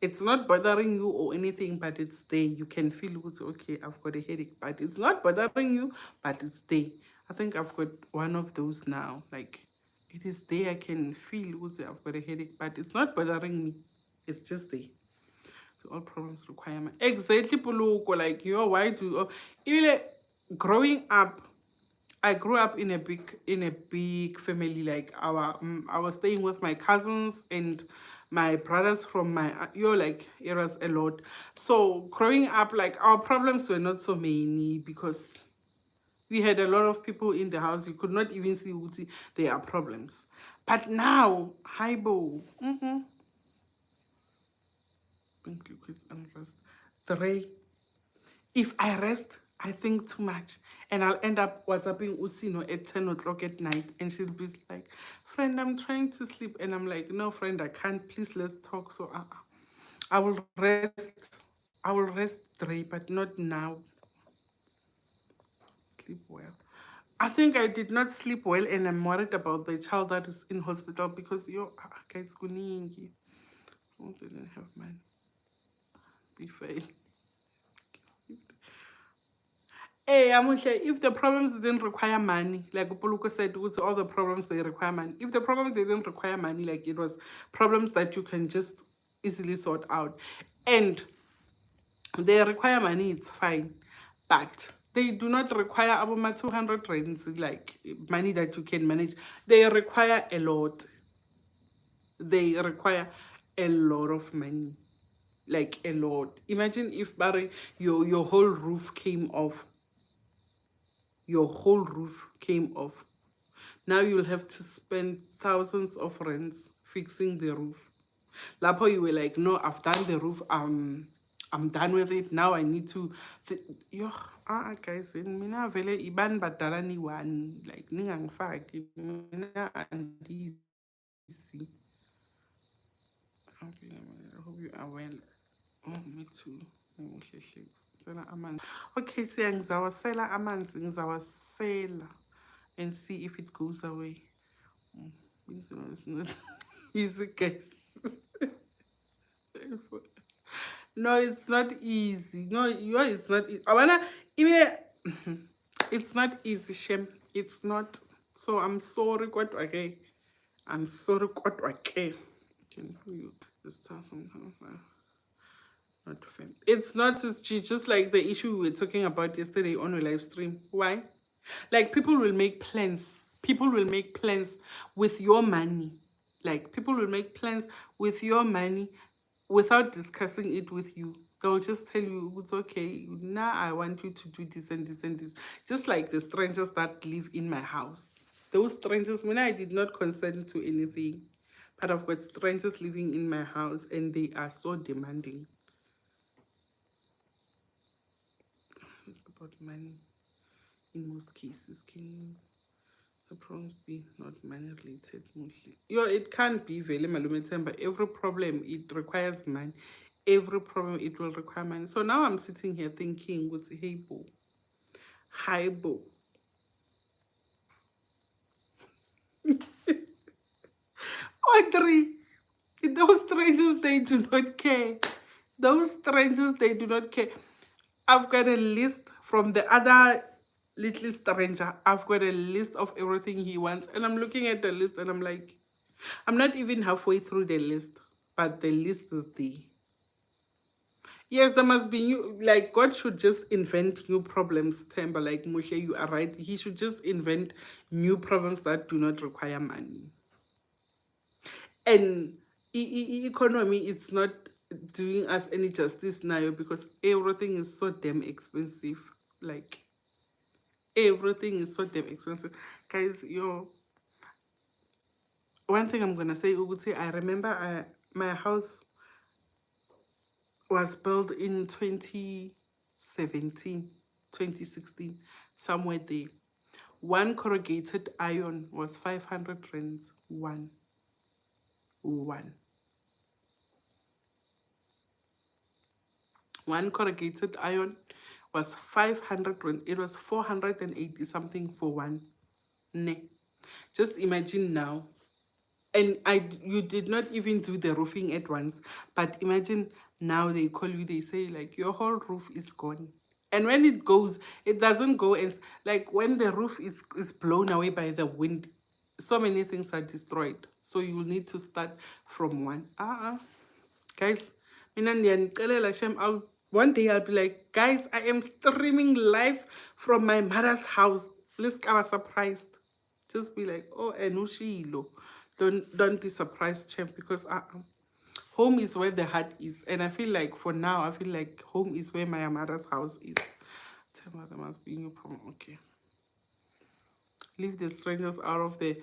It's not bothering you or anything, but it's there. You can feel it's okay, I've got a headache, but it's not bothering you, but it's there. I think I've got one of those now. Like it is there, I can feel I've got a headache, but it's not bothering me. It's just there. So all problems require my exactly Puluko, like why do even growing up I grew up in a big family. Like I was staying with my cousins and my brothers from my like it was a lot. So growing up, like our problems were not so many because we had a lot of people in the house. You could not even see Uti there are problems. But now, Haibo, pink liquids and rest. Three. If I rest, I think too much. And I'll end up WhatsApping Usino at 10 o'clock at night. And she'll be like, friend, I'm trying to sleep. And I'm like, no, friend, I can't. Please, let's talk. So I will rest. I will rest 3, but not now. Sleep well. I think I did not sleep well. And I'm worried about the child that is in hospital because guys, kuningi. I didn't have mine. Be fine. Hey, Amusha, if the problems didn't require money, like Upoluko said, with all the problems they require money. If the problem didn't require money, like it was problems that you can just easily sort out. And they require money, it's fine. But they do not require about 200 rands, like money that you can manage. They require a lot. They require a lot of money. Like a lot. Imagine if Barry, your whole roof came off. Your whole roof came off. Now you'll have to spend thousands of rands fixing the roof. Lapo, you were like, no, I've done the roof. I'm done with it. Now I need to. Yo, guys, mina vele iban badala ni one like ningangifaki mina andisi. I hope you are well. Oh, me too. Okay, so ngizawasela amanzi, ngizawasela and see if it goes away. It's not easy, guys. No, it's not easy. No, it's not easy. I wanna even it's not easy, Shem. It's not. So I'm sorry, what okay. I'm sorry, what okay. Can you just tell sometimes? Not fam. It's not just like the issue we were talking about yesterday on a live stream. Why? Like people will make plans. People will make plans with your money. Like people will make plans with your money without discussing it with you. They'll just tell you it's okay. Now I want you to do this and this and this. Just like the strangers that live in my house. Those strangers, when I did not consent to anything, but I've got strangers living in my house and they are so demanding. It's about money in most cases. Can the problems be not money related mostly? It can't be very malume, but every problem it requires money. Every problem it will require money. So now I'm sitting here thinking, what's hey bo? Hi bo. Audrey, those strangers they do not care. Those strangers they do not care. I've got a list from the other little stranger. I've got a list of everything he wants. And I'm looking at the list and I'm like, I'm not even halfway through the list, but the list is there. Yes, there must be new, like, God should just invent new problems, Temba. Like, Moshe, you are right. He should just invent new problems that do not require money. And economy, it's not doing us any justice now because everything is so damn expensive. Like, everything is so damn expensive. Guys, one thing I'm gonna say, Uguti, I remember my house was built in 2017, 2016, somewhere there. One corrugated iron was 500 rands. One. One corrugated iron was 500 rand. It was 480 something for one. Ne. Just imagine now. And you did not even do the roofing at once. But imagine now they call you, they say like your whole roof is gone. And when it goes, it doesn't go and like when the roof is blown away by the wind, so many things are destroyed. So you will need to start from one. Guys, one day I'll be like, guys, I am streaming live from my mother's house. Let's I was surprised. Just be like, oh, Enushilo. Don't be surprised, champ, because home is where the heart is. And I feel like for now, I feel like home is where my mother's house is. Tell me there must be no problem. Okay. Leave the strangers out of the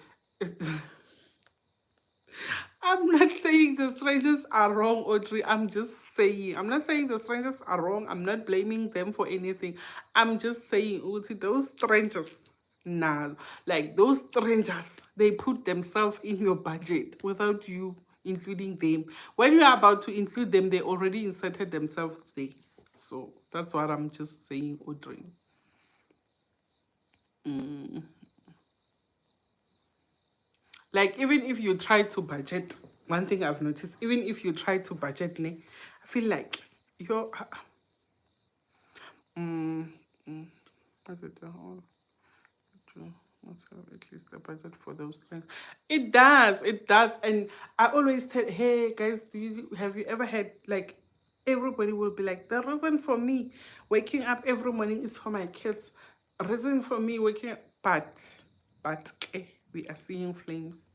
I'm not saying the strangers are wrong, Audrey. I'm just saying. I'm not saying the strangers are wrong. I'm not blaming them for anything. I'm just saying, Uti, those strangers, nah, like those strangers, they put themselves in your budget without you including them. When you are about to include them, they already inserted themselves there. So that's what I'm just saying, Audrey. Like even if you try to budget, one thing I've noticed, even if you try to budget, I feel like you're what's it at least a budget for those things. It does. And I always tell, hey guys, have you ever had like everybody will be like, the reason for me waking up every morning is for my kids. Reason for me waking up, but we are seeing flames.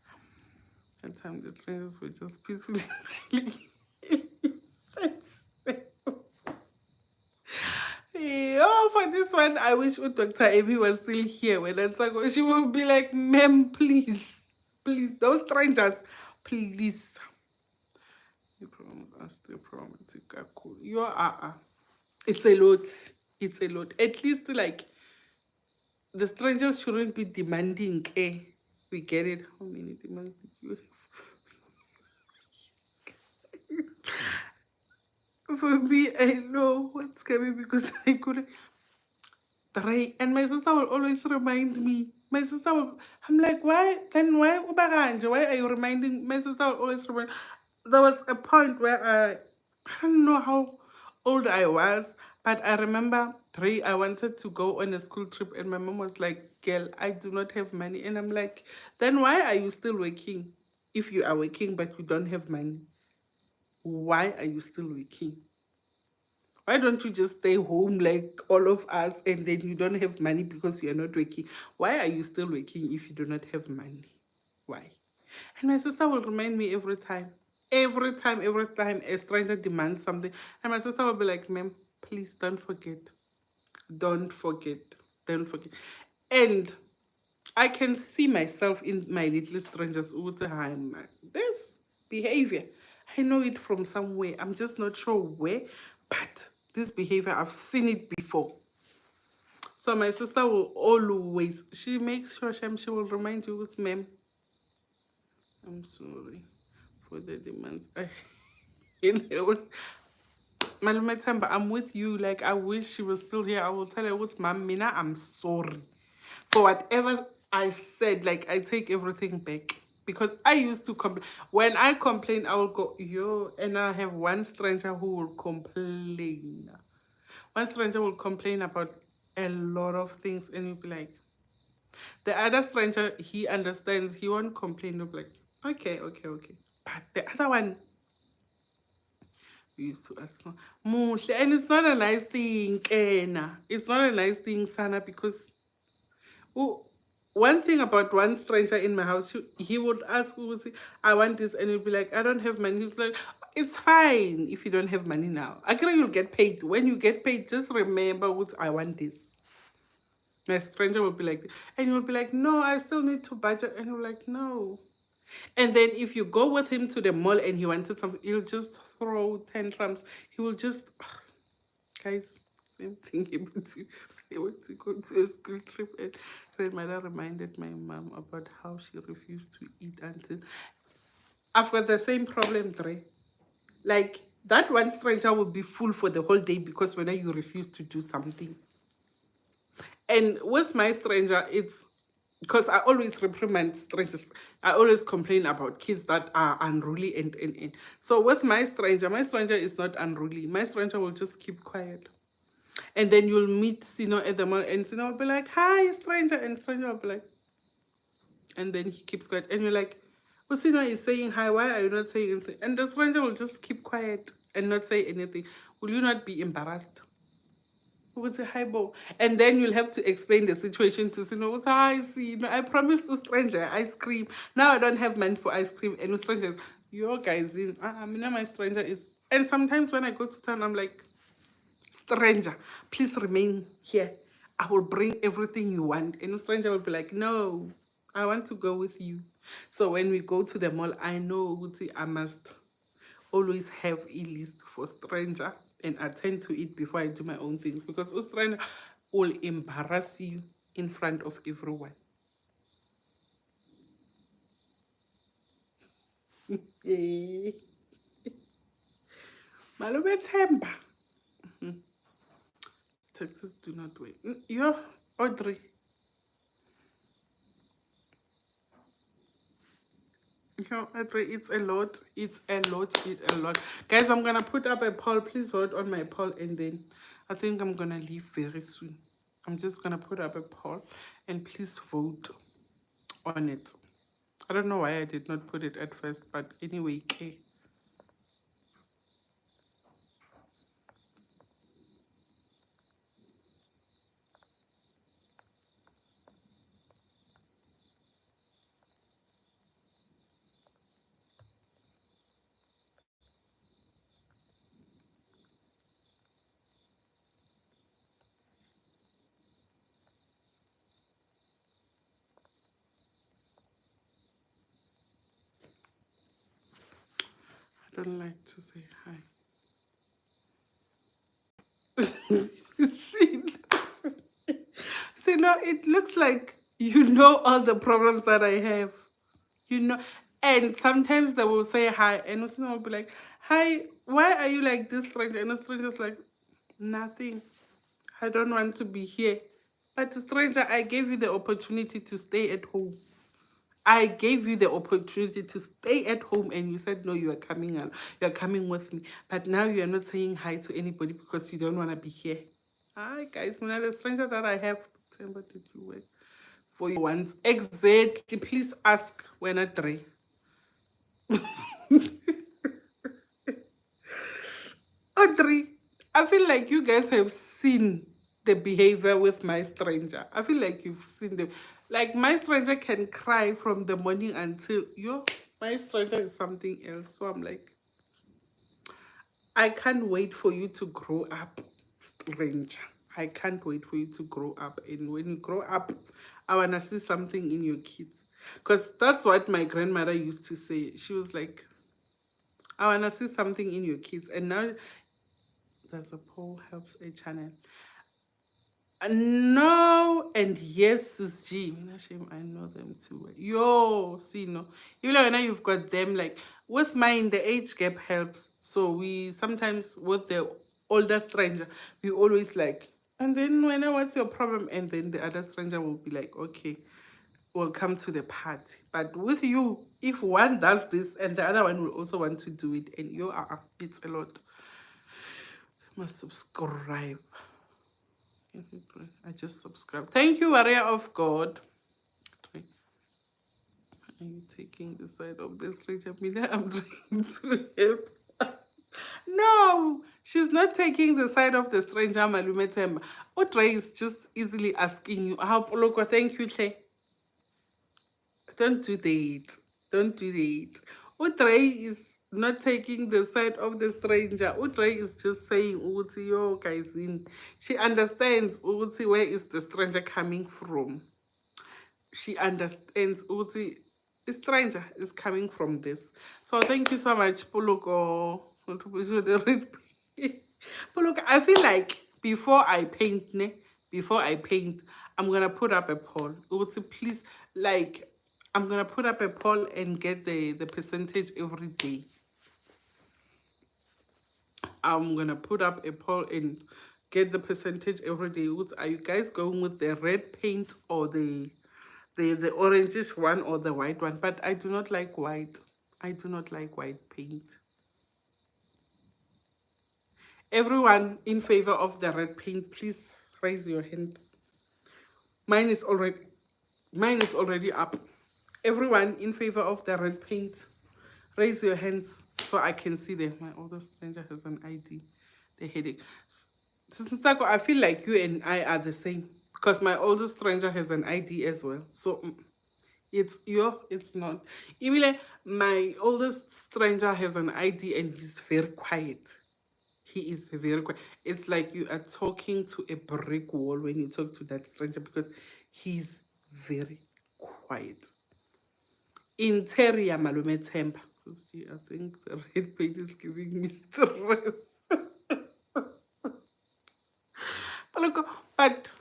That time the trainers were just peacefully chilling. For this one, I wish Dr. Amy was still here when I talk. She would be like, ma'am, please, those strangers, please. You problems are still problematic. You are, it's a lot. It's a lot. At least, like, the strangers shouldn't be demanding, we get it. How many demands did you have? For me, I know what's coming because I couldn't try. And my sister will always remind me. I'm like, why? Then why Ubaganja? Why are you reminding? My sister will always remind. There was a point where I don't know how old I was, but I remember I wanted to go on a school trip, and my mom was like, girl, I do not have money. And I'm like, then why are you still working? If you are working but you don't have money, why are you still working? Why don't you just stay home like all of us and then you don't have money because you are not working? Why are you still working if you do not have money? Why? And my sister will remind me every time. Every time a stranger demands something. And my sister will be like, ma'am, please don't forget. Don't forget. Don't forget. And I can see myself in my little strangers all the time. This behavior, I know it from somewhere. I'm just not sure where, but this behavior, I've seen it before. So my sister will always, she makes sure she will remind you, it's ma'am, I'm sorry for the demands. It was Malume Themba, I'm with you. Like I wish she was still here. I will tell her what's mom, Mina, I'm sorry. For whatever I said, like I take everything back. Because I used to complain. When I complain, I will go, yo, and I have one stranger who will complain. One stranger will complain about a lot of things, and you'll be like, the other stranger, he understands, he won't complain. He'll be like, okay, okay, okay. But the other one, we used to ask, Muhle, and it's not a nice thing, Kena. It's not a nice thing, Sana, because oh, one thing about one stranger in my house, he would ask, he would say, I want this, and he'd be like, I don't have money. He's like, it's fine if you don't have money now. I agree, you'll get paid. When you get paid, just remember what I want this. My stranger will be like, and you'll be like, no, I still need to budget. And you're like, no. And then if you go with him to the mall and he wanted something, he'll just throw tantrums. He will just, guys, same thing. He went to go to a school trip and grandmother reminded my mom about how she refused to eat until I've got the same problem, Dre. Like that one stranger will be full for the whole day because whenever you refuse to do something. And with my stranger, it's because I always reprimand strangers. I always complain about kids that are unruly and. So with my stranger is not unruly. My stranger will just keep quiet. And then you'll meet Sino at the mall and Sino will be like, hi, stranger. And stranger will be like, and then he keeps quiet. And you're like, well, Sino is saying hi. Why are you not saying anything? And the stranger will just keep quiet and not say anything. Will you not be embarrassed? Would say hi, Bo. And then you'll have to explain the situation to Sino. Hi, Sino. I promised to stranger ice cream. Now I don't have money for ice cream. And the strangers, your guys in. I mean, my stranger is. And sometimes when I go to town, I'm like, stranger, please remain here. I will bring everything you want. And the stranger will be like, no, I want to go with you. So when we go to the mall, I know Uti, I must always have a list for stranger and attend to it before I do my own things because a stranger will embarrass you in front of everyone. Yeah. Malume Themba. Taxes do not wait. Yo, Audrey. No, it's a lot. It's a lot. It's a lot. Guys, I'm going to put up a poll. Please vote on my poll. And then I think I'm going to leave very soon. I'm just going to put up a poll. And please vote on it. I don't know why I did not put it at first. But anyway, okay. I don't like to say hi. See, see, no, it looks like you know all the problems that I have. You know, and sometimes they will say hi, and someone will be like, hi, why are you like this stranger? And the stranger's like, nothing. I don't want to be here. But stranger, I gave you the opportunity to stay at home. I gave you the opportunity to stay at home and you said no, you are coming out. You are coming with me. But now you are not saying hi to anybody because you don't want to be here. Hi guys, when I the stranger that I have, September did you work for you once? Exactly. Please ask when I try. Audrey, I feel like you guys have seen the behavior with my stranger. I feel like you've seen them. Like my stranger can cry from the morning until my stranger is something else. So I'm like, I can't wait for you to grow up, stranger. I can't wait for you to grow up. And when you grow up, I want to see something in your kids. Because that's what my grandmother used to say. She was like, I want to see something in your kids. And now there's a poll helps a channel. No, and yes, Sis G. Mina shame, I know them too well. Yo, see, no. You know, now you've got them like with mine, the age gap helps. So we sometimes with the older stranger, we always like, and then when I what's your problem? And then the other stranger will be like, okay, we'll come to the party. But with you, if one does this and the other one will also want to do it, and you are, it's a lot. Must subscribe. I just subscribed. Thank you, warrior of God. Are you taking the side of the stranger? I'm trying to help. No, she's not taking the side of the stranger, Malume Temba. Otra is just easily asking you, how Poloko, thank you, Tle. Don't do that. Don't do that. Utre is not taking the side of the stranger. Utre is just saying, Uti, yo, guys, in. She understands, Uti, where is the stranger coming from? She understands, Uti, the stranger is coming from this. So thank you so much, Puloko. Puloko, I feel like before I paint, I'm gonna put up a poll. Uti, please, like, I'm gonna put up a poll and get the percentage every day. I'm gonna put up a poll and get the percentage every day. Are you guys going with the red paint or the orangish one or the white one? But I do not like white. I do not like white paint. Everyone in favor of the red paint, please raise your hand. Mine is already up. Everyone in favor of the red paint, raise your hands so I can see them. My oldest stranger has an ID. The headache. Sisintako, I feel like you and I are the same because my oldest stranger has an ID as well. So it's not. Even my oldest stranger has an ID and he's very quiet. He is very quiet. It's like you are talking to a brick wall when you talk to that stranger because he's very quiet. Interior Malume Temper. I think the red paint is giving me stress. But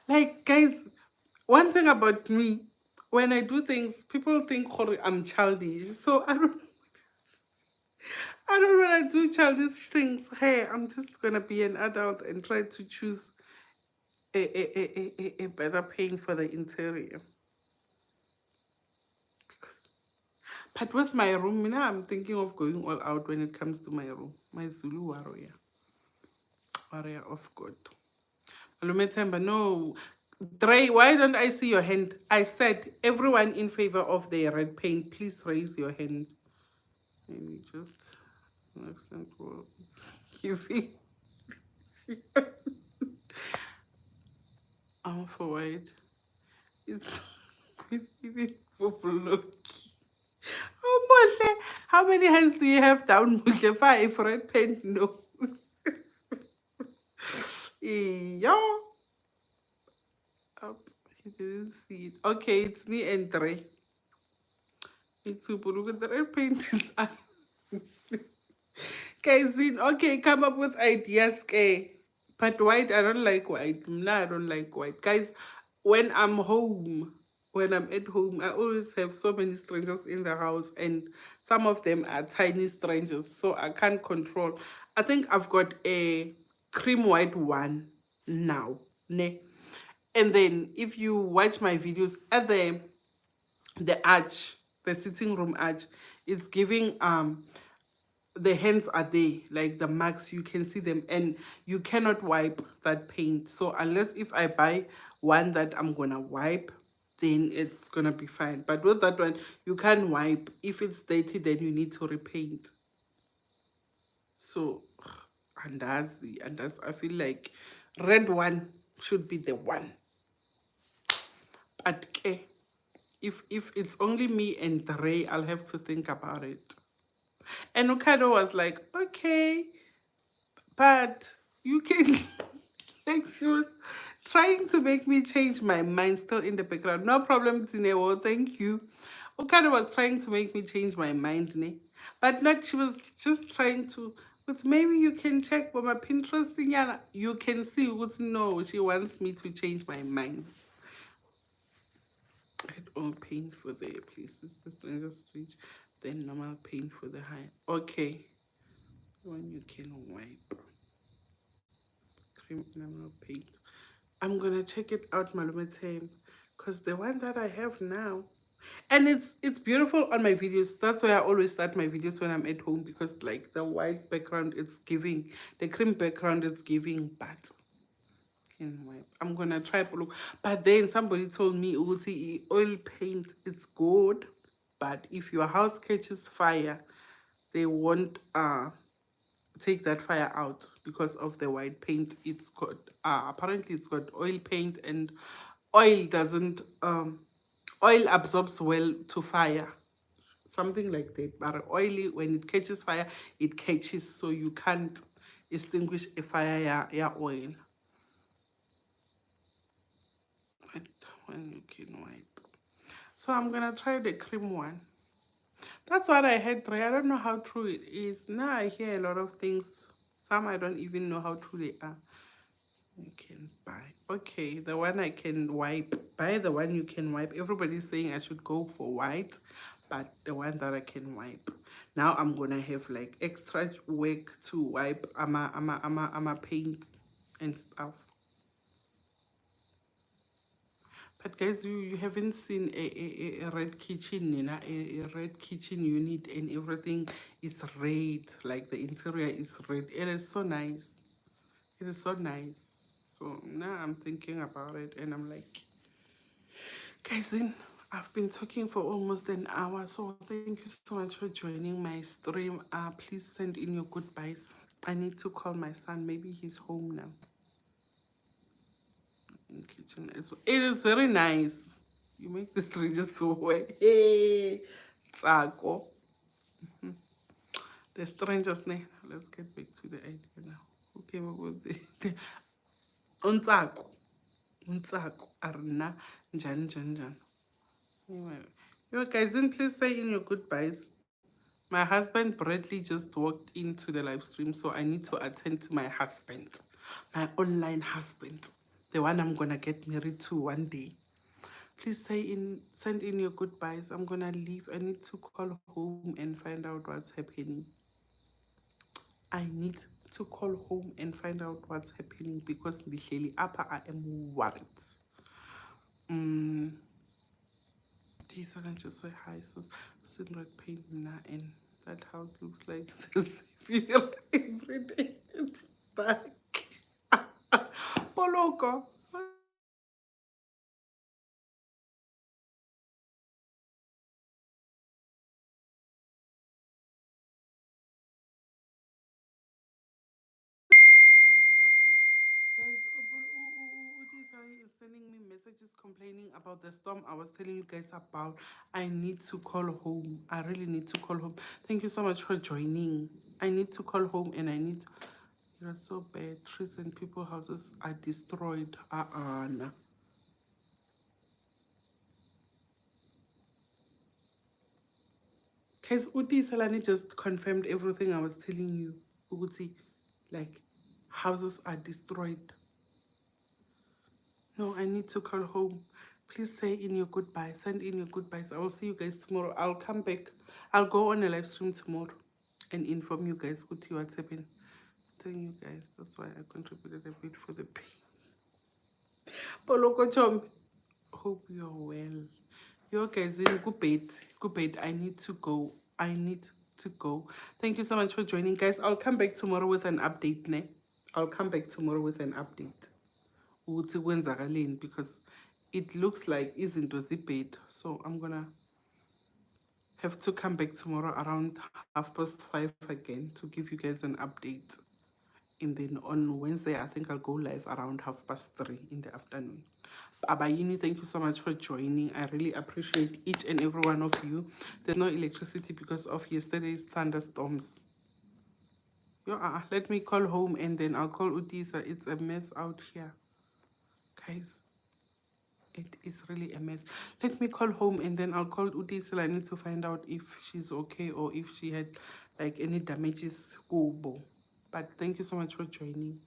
like guys, one thing about me, when I do things, people think I'm childish. So I don't want to do childish things. Hey, I'm just gonna be an adult and try to choose a better paint for the interior. Because but with my room, you know, I'm thinking of going all out when it comes to my room. My Zulu warrior. Warrior of God. Lumetemba, no. Dre, why don't I see your hand? I said everyone in favor of the red paint, please raise your hand. Maybe just an accent words giving. I'm for white. It's even for Floki. Oh, Moshe, how many hands do you have down, Moshe? 5 red paint? No. Yeah. Up. He didn't see it. Okay, it's me and Dre. It's super. Look at the red paint is guys, okay, come up with ideas, okay. But white, I don't like white. No, I don't like white. Guys, when I'm home, when I'm at home, I always have so many strangers in the house, and some of them are tiny strangers, so I can't control. I think I've got a cream white one now. Ne? And then if you watch my videos at the arch, the sitting room arch, it's giving the hands are there, like the marks, you can see them, and you cannot wipe that paint. So unless if I buy one that I'm gonna wipe, then it's gonna be fine. But with that one, you can't wipe. If it's dirty, then you need to repaint. So and that's I feel like red one should be the one. But if it's only me and Ray, I'll have to think about it. And Okado was like, okay, but you can like she was trying to make me change my mind still in the background. No problem, Tinewo, thank you. Okada was trying to make me change my mind, ne? But not she was just trying to but maybe you can check for my Pinterest thing. Yeah, you can see what no, she wants me to change my mind. Add all paint for the places, the strangest reach, then normal paint for the high. Okay. When you can wipe. Cream enamel paint. I'm gonna check it out, Malume time, because the one that I have now, and it's beautiful on my videos. That's why I always start my videos when I'm at home because like the white background it's giving, the cream background it's giving, but can wipe. I'm gonna try blue. But then somebody told me Uti oil paint it's good, but if your house catches fire, they won't take that fire out because of the white paint. It's got apparently it's got oil paint and oil doesn't oil absorbs well to fire, something like that. But oily when it catches fire it catches, so you can't extinguish a fire. Yeah, oil. But when you can wipe, so I'm gonna try the cream one. That's what I had try. I don't know how true it is. Now I hear a lot of things, some I don't even know how true they are. You can buy. Okay, the one I can wipe. Buy the one you can wipe. Everybody's saying I should go for white, but the one that I can wipe. Now I'm gonna have like extra work to wipe ama paint and stuff. But guys, you haven't seen a red kitchen, you know, a red kitchen unit and everything is red. Like the interior is red. It is so nice. It is so nice. So now I'm thinking about it and I'm like, guys, I've been talking for almost an hour. So thank you so much for joining my stream. Please send in your goodbyes. I need to call my son. Maybe he's home now. In kitchen as well. It is very nice. You make the strangers so well. Hey, Tsako. The strangers, ne? Let's get back to the idea now. Who came up with the Untsako. Untsako. Arna. Jan Jan Jan. Anyway, you guys, then please say in your goodbyes. My husband Bradley just walked into the live stream, so I need to attend to my husband, my online husband, the one I'm gonna get married to one day. Please send in your goodbyes. I'm gonna leave. I need to call home and find out what's happening. I need to call home and find out what's happening because Lihleli Apa I am worried. These are just say hi, so sitting red paint now and that house looks like this feel every day. It's back. Poloko. Guys, Udisari is sending me messages complaining about the storm I was telling you guys about. I need to call home. I really need to call home. Thank you so much for joining. I need to call home and I need to... It was so bad. Trees and people houses are destroyed. Nah. Guys, Uti Salani just confirmed everything I was telling you. Uti, like, houses are destroyed. No, I need to call home. Please say in your goodbyes. Send in your goodbyes. I will see you guys tomorrow. I'll come back. I'll go on a live stream tomorrow and inform you guys what's happening. Telling you guys, that's why I contributed a bit for the pay. Poloko Chom, hope you're well. You guys in good bed. Good bed. I need to go. I need to go. Thank you so much for joining, guys. I'll come back tomorrow with an update, ne? I'll come back tomorrow with an update. Because it looks like izinto zibheda, so I'm gonna Have to come back tomorrow around 5:30 again to give you guys an update. And then on Wednesday, I think I'll go live around 3:30 in the afternoon. Abayini, thank you so much for joining. I really appreciate each and every one of you. There's no electricity because of yesterday's thunderstorms. Let me call home and then I'll call Utisa. It's a mess out here. Guys, it is really a mess. Let me call home and then I'll call Utisa. I need to find out if she's okay or if she had like any damages. But thank you so much for joining.